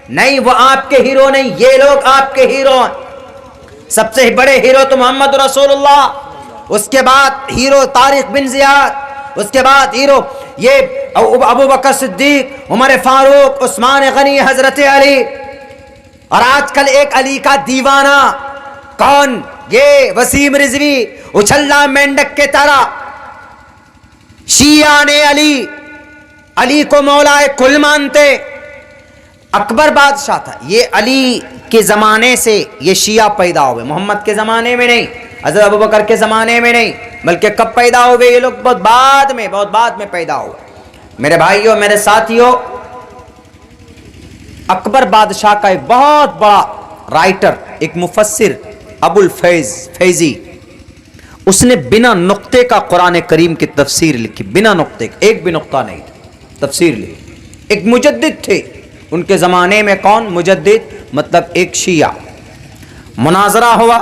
[SPEAKER 1] نہیں وہ آپ کے ہیرو نہیں، یہ لوگ آپ کے ہیرو ہیں۔ سب سے بڑے ہیرو تو محمد رسول اللہ، اس کے بعد ہیرو طارق بن زیاد، اس کے بعد ہیرو یہ ابو بکر صدیق، عمر فاروق، عثمان غنی، حضرت علی، اور آج کل ایک علی کا دیوانہ، کون؟ یہ وسیم رضوی، اچھلا مینڈک کے طرح۔ شیعہ نے علی کو مولا کل مانتے۔ اکبر بادشاہ تھا، یہ علی کے زمانے سے یہ شیعہ پیدا ہوئے، محمد کے زمانے میں نہیں، حضرت ابوبکر کے زمانے میں نہیں، بلکہ کب پیدا ہوئے یہ لوگ؟ بہت بعد میں پیدا ہوئے۔ میرے بھائیوں، میرے ساتھیوں، اکبر بادشاہ کا ایک بہت بڑا رائٹر، ایک مفسر ابو الفیض فیضی، اس نے بنا نقطے کا قرآن کریم کی تفسیر لکھی، بنا نقطے، ایک بھی نقطہ نہیں، تفسیر لکھی۔ ایک مجدد تھے ان کے زمانے میں، کون مجدد؟ مطلب ایک شیعہ۔ مناظرہ ہوا،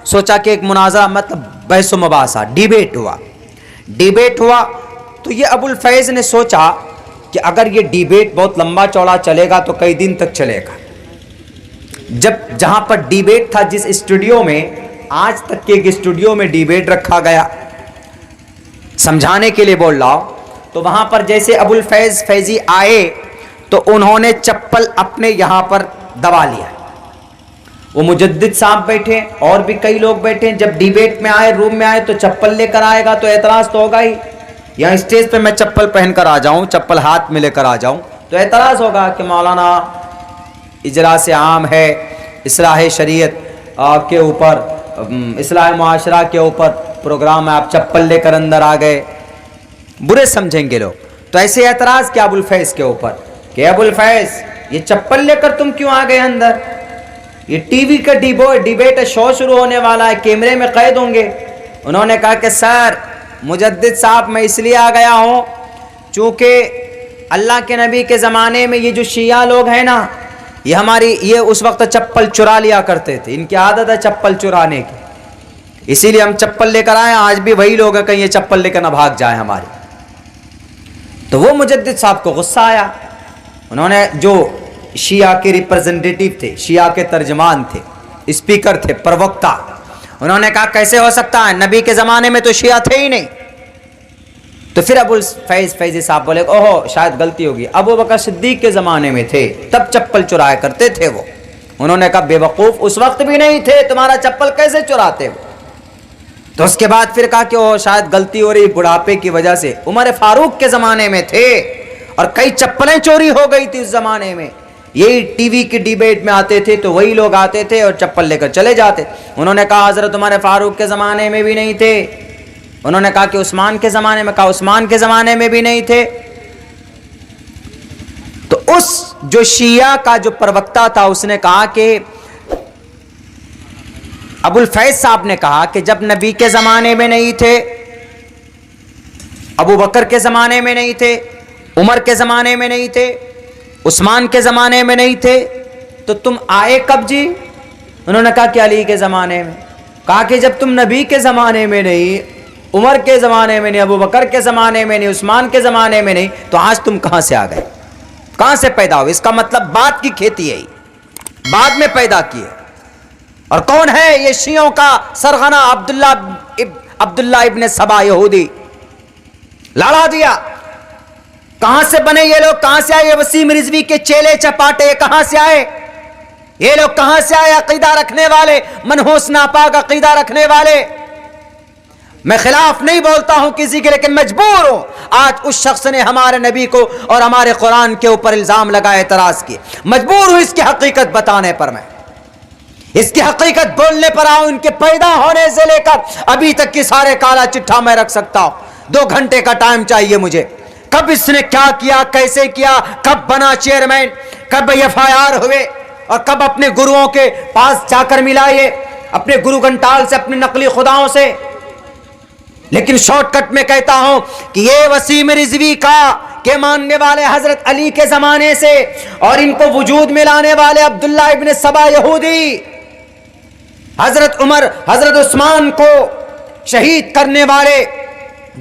[SPEAKER 1] سوچا کہ ایک مناظرہ مطلب بحث و مباحثہ، ڈیبیٹ ہوا تو یہ ابو الفیض نے سوچا کہ اگر یہ ڈیبیٹ بہت لمبا چوڑا چلے گا تو کئی دن تک چلے گا۔ جہاں پر ڈیبیٹ تھا، جس اسٹوڈیو میں، آج تک کے ایک اسٹوڈیو میں ڈیبیٹ رکھا گیا، سمجھانے کے لیے بول رہا ہوں، تو وہاں پر جیسے ابو الفیض فیضی آئے تو انہوں نے چپل اپنے یہاں پر دبا لیا۔ وہ مجدد صاحب بیٹھے، اور بھی کئی لوگ بیٹھے، جب ڈیبیٹ میں آئے، روم میں آئے تو چپل لے کر آئے گا تو اعتراض تو ہوگا ہی، یا اسٹیج پہ میں چپل پہن کر آ جاؤں, چپل ہاتھ میں لے کر آ جاؤں, تو اعتراض ہوگا کہ مولانا اجلاس عام ہے, اصلاح شریعت کے اوپر, اصلاح معاشرہ کے اوپر پروگرام ہے, آپ چپل لے کر اندر آ گئے, برے سمجھیں گے لوگ. تو ایسے اعتراض کیا ابو الفیض کے اوپر کہ ابو الفیض یہ چپل لے کر تم کیوں آ گئے اندر, یہ ٹی وی کا ڈیبیٹ شو شروع ہونے والا ہے, کیمرے میں قید ہوں گے. انہوں نے کہا کہ سر مجدد صاحب میں اس لیے آ گیا ہوں چونکہ اللہ کے نبی کے زمانے میں یہ جو شیعہ لوگ ہیں نا, یہ اس وقت چپل چرا لیا کرتے تھے, ان کی عادت ہے چپل چرانے کی, اسی لیے ہم چپل لے کر آئے. آج بھی وہی لوگ ہیں, کہیں یہ چپل لے کر نہ بھاگ جائیں ہماری. تو وہ مجدد صاحب کو غصہ آیا. انہوں نے, جو شیعہ کے ریپرزنٹیٹیو تھے, شیعہ کے ترجمان تھے, اسپیکر تھے, پروکتا, انہوں نے کہا کیسے ہو سکتا ہے, نبی کے زمانے میں تو شیعہ تھے ہی نہیں. تو پھر ابو الفیض فیضی صاحب بولے اوہو شاید غلطی ہوگی, ابو بکر صدیق کے زمانے میں تھے, تب چپل چرایا کرتے تھے وہ. انہوں نے کہا بے وقوف, اس وقت بھی نہیں تھے, تمہارا چپل کیسے چراتے وہ. تو اس کے بعد پھر کہا کہ وہ شاید غلطی ہو رہی بڑھاپے کی وجہ سے, عمر فاروق کے زمانے میں تھے اور کئی چپلیں چوری ہو گئی تھی اس زمانے میں. یہی ٹی وی کی ڈیبیٹ میں آتے تھے تو وہی لوگ آتے تھے اور چپل لے کر چلے جاتے. انہوں نے کہا حضرت عمر فاروق کے زمانے میں بھی نہیں تھے. انہوں نے کہا کہ عثمان کے زمانے میں, کہا عثمان کے زمانے میں بھی نہیں تھے. تو اس جو شیعہ کا جو پروکتا تھا اس نے کہا کہ ابو الفیض صاحب نے کہا کہ جب نبی کے زمانے میں نہیں تھے, ابو بکر کے زمانے میں نہیں تھے, عمر کے زمانے میں نہیں تھے, عثمان کے زمانے میں نہیں تھے, تو تم آئے کب جی؟ انہوں نے کہا کہ علی کے زمانے میں. کہا کہ جب تم نبی کے زمانے میں نہیں, عمر کے زمانے میں نہیں, ابو بکر کے زمانے میں نہیں, عثمان کے زمانے میں نہیں, تو آج تم کہاں سے آ گئے, کہاں سے پیدا ہوئے؟ اس کا مطلب بعد کی کھیتی ہے, بعد میں پیدا کیے. اور کون ہے یہ شیعوں کا سرغنہ؟ عبداللہ ابن سبا یہودی لڑا دیا. کہاں سے بنے یہ لوگ, کہاں سے آئے یہ وسیم رضوی کے چیلے چپاٹے, کہاں سے آئے یہ لوگ, کہاں سے آئے عقیدہ رکھنے والے, منحوس ناپاک عقیدہ رکھنے والے. میں خلاف نہیں بولتا ہوں کسی کے, لیکن مجبور ہوں. آج اس شخص نے ہمارے نبی کو اور ہمارے قرآن کے اوپر الزام لگائے, اعتراض کیے, مجبور ہوں اس کی حقیقت بتانے پر, میں اس کی حقیقت بولنے پر آؤں. ان کے پیدا ہونے سے لے کر ابھی تک کی سارے کالا چٹھا میں رکھ سکتا ہوں. 2 گھنٹے کا ٹائم چاہیے مجھے. کب اس نے کیا کیا, کیسے کیا, کب بنا چیئرمین, کب FIR ہوئے, اور کب اپنے گروؤں کے پاس جا کر ملائے, اپنے گرو گھنٹال سے, اپنے نقلی خداؤں سے. لیکن شارٹ کٹ میں کہتا ہوں کہ یہ وسیم رضوی کا کے ماننے والے حضرت علی کے زمانے سے, اور ان کو وجود میں لانے والے عبداللہ ابن سبا یہودی, حضرت عمر, حضرت عثمان کو شہید کرنے والے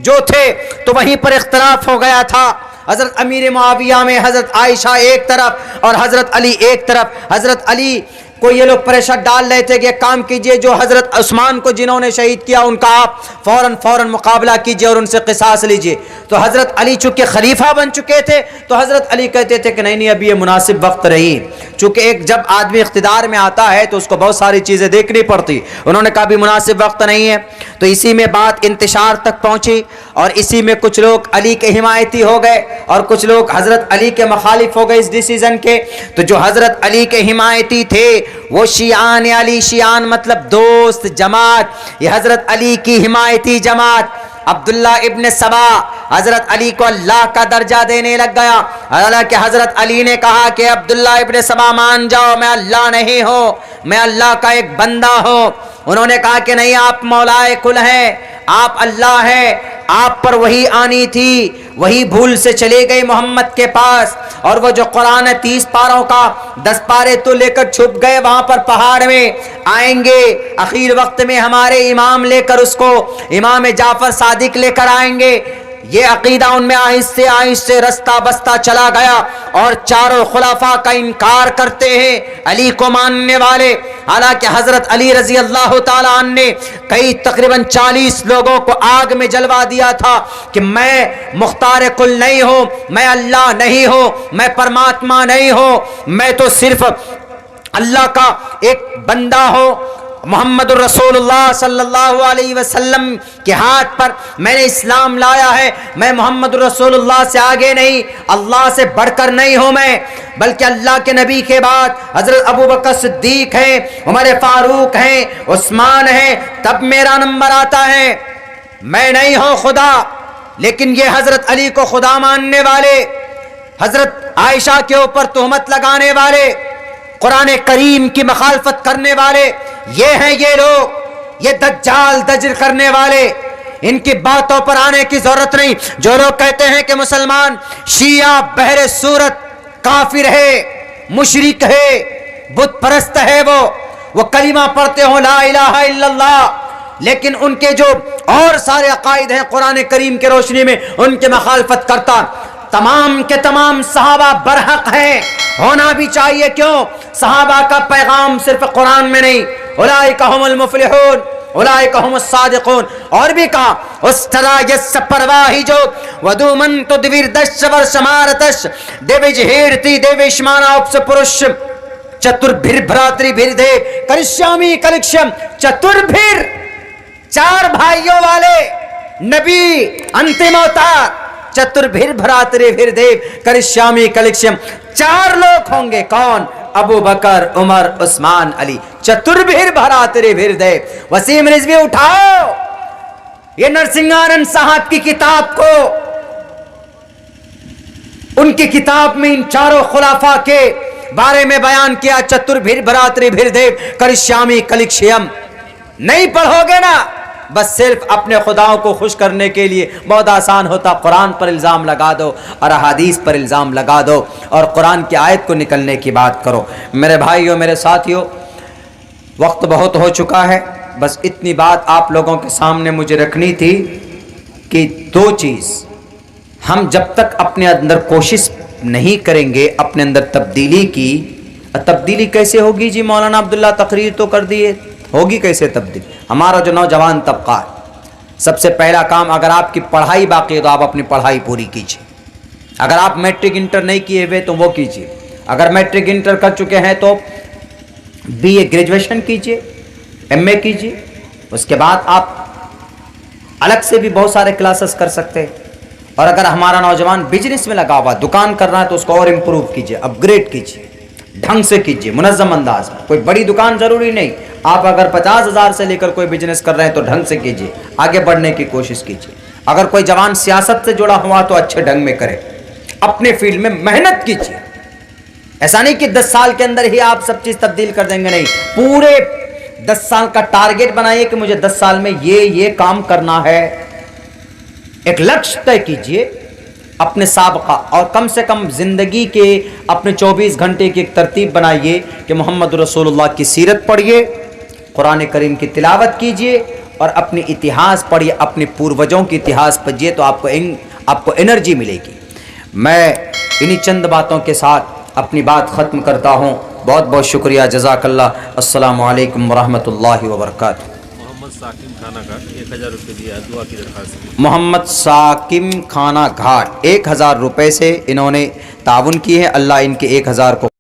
[SPEAKER 1] جو تھے, تو وہیں پر اختلاف ہو گیا تھا. حضرت امیر معاویہ میں حضرت عائشہ ایک طرف اور حضرت علی ایک طرف. حضرت علی کو یہ لوگ پریشر ڈال رہے تھے کہ ایک کام کیجئے, جو حضرت عثمان کو جنہوں نے شہید کیا ان کا آپ فوراً مقابلہ کیجئے اور ان سے قصاص لیجئے. تو حضرت علی چونکہ خلیفہ بن چکے تھے, تو حضرت علی کہتے تھے کہ نہیں ابھی یہ مناسب وقت نہیں, چونکہ ایک جب آدمی اقتدار میں آتا ہے تو اس کو بہت ساری چیزیں دیکھنی پڑتی. انہوں نے کہا ابھی مناسب وقت نہیں ہے. تو اسی میں بات انتشار تک پہنچی, اور اسی میں کچھ لوگ علی کے حمایتی ہو گئے اور کچھ لوگ حضرت علی کے مخالف ہو گئے اس ڈیسیزن کے. تو جو حضرت علی کے حمایتی تھے وہ شیعان علی, شیعان مطلب دوست, جماعت, یہ حضرت علی کی حمایتی جماعت. عبداللہ ابن سبا حضرت علی کو اللہ کا درجہ دینے لگ گیا, حالانکہ حضرت علی نے کہا کہ عبداللہ ابن سبا مان جاؤ, میں اللہ نہیں ہوں, میں اللہ کا ایک بندہ ہوں. انہوں نے کہا کہ نہیں, آپ مولائے کل ہیں, آپ اللہ ہیں, آپ پر وہی آنی تھی, وہی بھول سے چلے گئے محمد کے پاس, اور وہ جو قرآن 30 پاروں کا 10 پارے تو لے کر چھپ گئے وہاں پر پہاڑ میں, آئیں گے اخیر وقت میں ہمارے امام لے کر, اس کو امام جعفر صادق لے کر آئیں گے. یہ عقیدہ ان میں آہستہ رستہ بستہ چلا گیا, اور چاروں خلفاء کا انکار کرتے ہیں علی کو ماننے والے. حالانکہ حضرت علی رضی اللہ تعالیٰ عنہ نے کئی تقریباً 40 لوگوں کو آگ میں جلوا دیا تھا کہ میں مختار کل نہیں ہوں, میں اللہ نہیں ہوں, میں پرماتما نہیں ہوں, میں تو صرف اللہ کا ایک بندہ ہوں. محمد الرسول اللہ صلی اللہ علیہ وسلم کے ہاتھ پر میں نے اسلام لایا ہے. میں محمد الرسول اللہ سے آگے نہیں, اللہ سے بڑھ کر نہیں ہوں میں, بلکہ اللہ کے نبی کے بعد حضرت ابو بکر صدیق ہیں, عمر فاروق ہیں, عثمان ہیں, تب میرا نمبر آتا ہے. میں نہیں ہوں خدا, لیکن یہ حضرت علی کو خدا ماننے والے, حضرت عائشہ کے اوپر تہمت لگانے والے, قرآن کریم کی مخالفت کرنے والے, یہ ہیں یہ لوگ, یہ دجال دجل کرنے والے. ان کی باتوں پر آنے کی ضرورت نہیں. جو لوگ کہتے ہیں کہ مسلمان شیعہ بہر صورت کافر ہے, مشرک ہے, بت پرست ہے, وہ کلمہ پڑھتے ہوں لا الہ الا اللہ, لیکن ان کے جو اور سارے عقائد ہیں قرآن کریم کے روشنی میں ان کی مخالفت کرتا. تمام کے تمام صحابہ برحق ہیں, ہونا بھی چاہیے. کیوں؟ صحابہ کا پیغام صرف قرآن میں نہیں, اولئک هم المفلحون, اولئک هم الصادقون. اور بھی کہا استرا یس پرواہی جو ودو من تو دویر دش ورش مارتش دیوج ہیرتی دیوش مانا اپس پرش چتر بھر بھراتری بھر دے کرشامی کلکشم. چتر بھر, چار بھائیوں والے نبی انتم اوتار, چتر بھر بھراتری بھر دے کرشامی کلکشم. چار لوگ ہوں گے, کون؟ ابو بکر, عمر, عثمان, علی. چتر بھر بھراتری بھر دے. وسیم رضوی اٹھاؤ یہ نرسنگانند صاحب کی کتاب کو, ان کی کتاب میں ان چاروں خلافہ کے بارے میں بیان کیا. چتر بھر بھراتری بھر دے کرشامی کلکشیم. نہیں پڑھو گے نا, بس صرف اپنے خداؤں کو خوش کرنے کے لیے بہت آسان ہوتا, قرآن پر الزام لگا دو اور احادیث پر الزام لگا دو اور قرآن کی آیت کو نکلنے کی بات کرو. میرے بھائیوں, میرے ساتھیوں, وقت بہت ہو چکا ہے. بس اتنی بات آپ لوگوں کے سامنے مجھے رکھنی تھی کہ دو چیز, ہم جب تک اپنے اندر کوشش نہیں کریں گے اپنے اندر تبدیلی کی, تبدیلی کیسے ہوگی جی؟ مولانا عبداللہ تقریر تو کر دیے, ہوگی کیسے تبدیلی؟ ہمارا جو نوجوان طبقہ ہے, سب سے پہلا کام, اگر آپ کی پڑھائی باقی ہے تو آپ اپنی پڑھائی پوری کیجیے. اگر آپ میٹرک انٹر نہیں کیے ہوئے تو وہ کیجیے. اگر میٹرک انٹر کر چکے ہیں تو بی اے گریجویشن کیجیے, ایم اے کیجیے. اس کے بعد آپ الگ سے بھی بہت سارے کلاسز کر سکتے ہیں. اور اگر ہمارا نوجوان بزنس میں لگا ہوا, دکان کر رہا ہے, تو اس کو اور امپروو کیجیے, اپ گریڈ کیجیے, ڈھنگ سے کیجیے, منظم انداز میں. کوئی بڑی دکان ضروری نہیں, آپ اگر 50,000 سے لے کر کوئی بزنس کر رہے ہیں تو ڈھنگ سے کیجیے, آگے بڑھنے کی کوشش کیجیے. اگر کوئی جوان سیاست سے جڑا ہوا تو اچھے ڈھنگ میں کرے, اپنے فیلڈ میں محنت کیجیے. ایسا نہیں کہ 10 سال کے اندر ہی آپ سب چیز تبدیل کر دیں گے, نہیں. پورے 10 سال کا ٹارگیٹ بنائیے کہ مجھے 10 سال میں یہ کام کرنا ہے. ایک لکش طے کیجیے اپنے سابقہ, اور کم سے کم زندگی کے اپنے 24 گھنٹے کی ایک ترتیب بنائیے کہ محمد رسول اللہ کی سیرت پڑھیے, قرآن کریم کی تلاوت کیجیے, اور اپنی اتہاس پڑھیے, اپنے پوروجوں کی اتہاس پڑھیے, تو آپ کو انرجی ملے گی. میں انہی چند باتوں کے ساتھ اپنی بات ختم کرتا ہوں. بہت بہت شکریہ, جزاک اللہ. السلام علیکم ورحمۃ اللہ وبرکاتہ.
[SPEAKER 2] محمد ثاقب کھانا گھاٹ 1000 روپے دیا, دعا کی درخواست.
[SPEAKER 1] محمد ثاقب کھانا گھاٹ 1000 روپے سے انہوں نے تعاون کی ہے. اللہ ان کے 1000 کو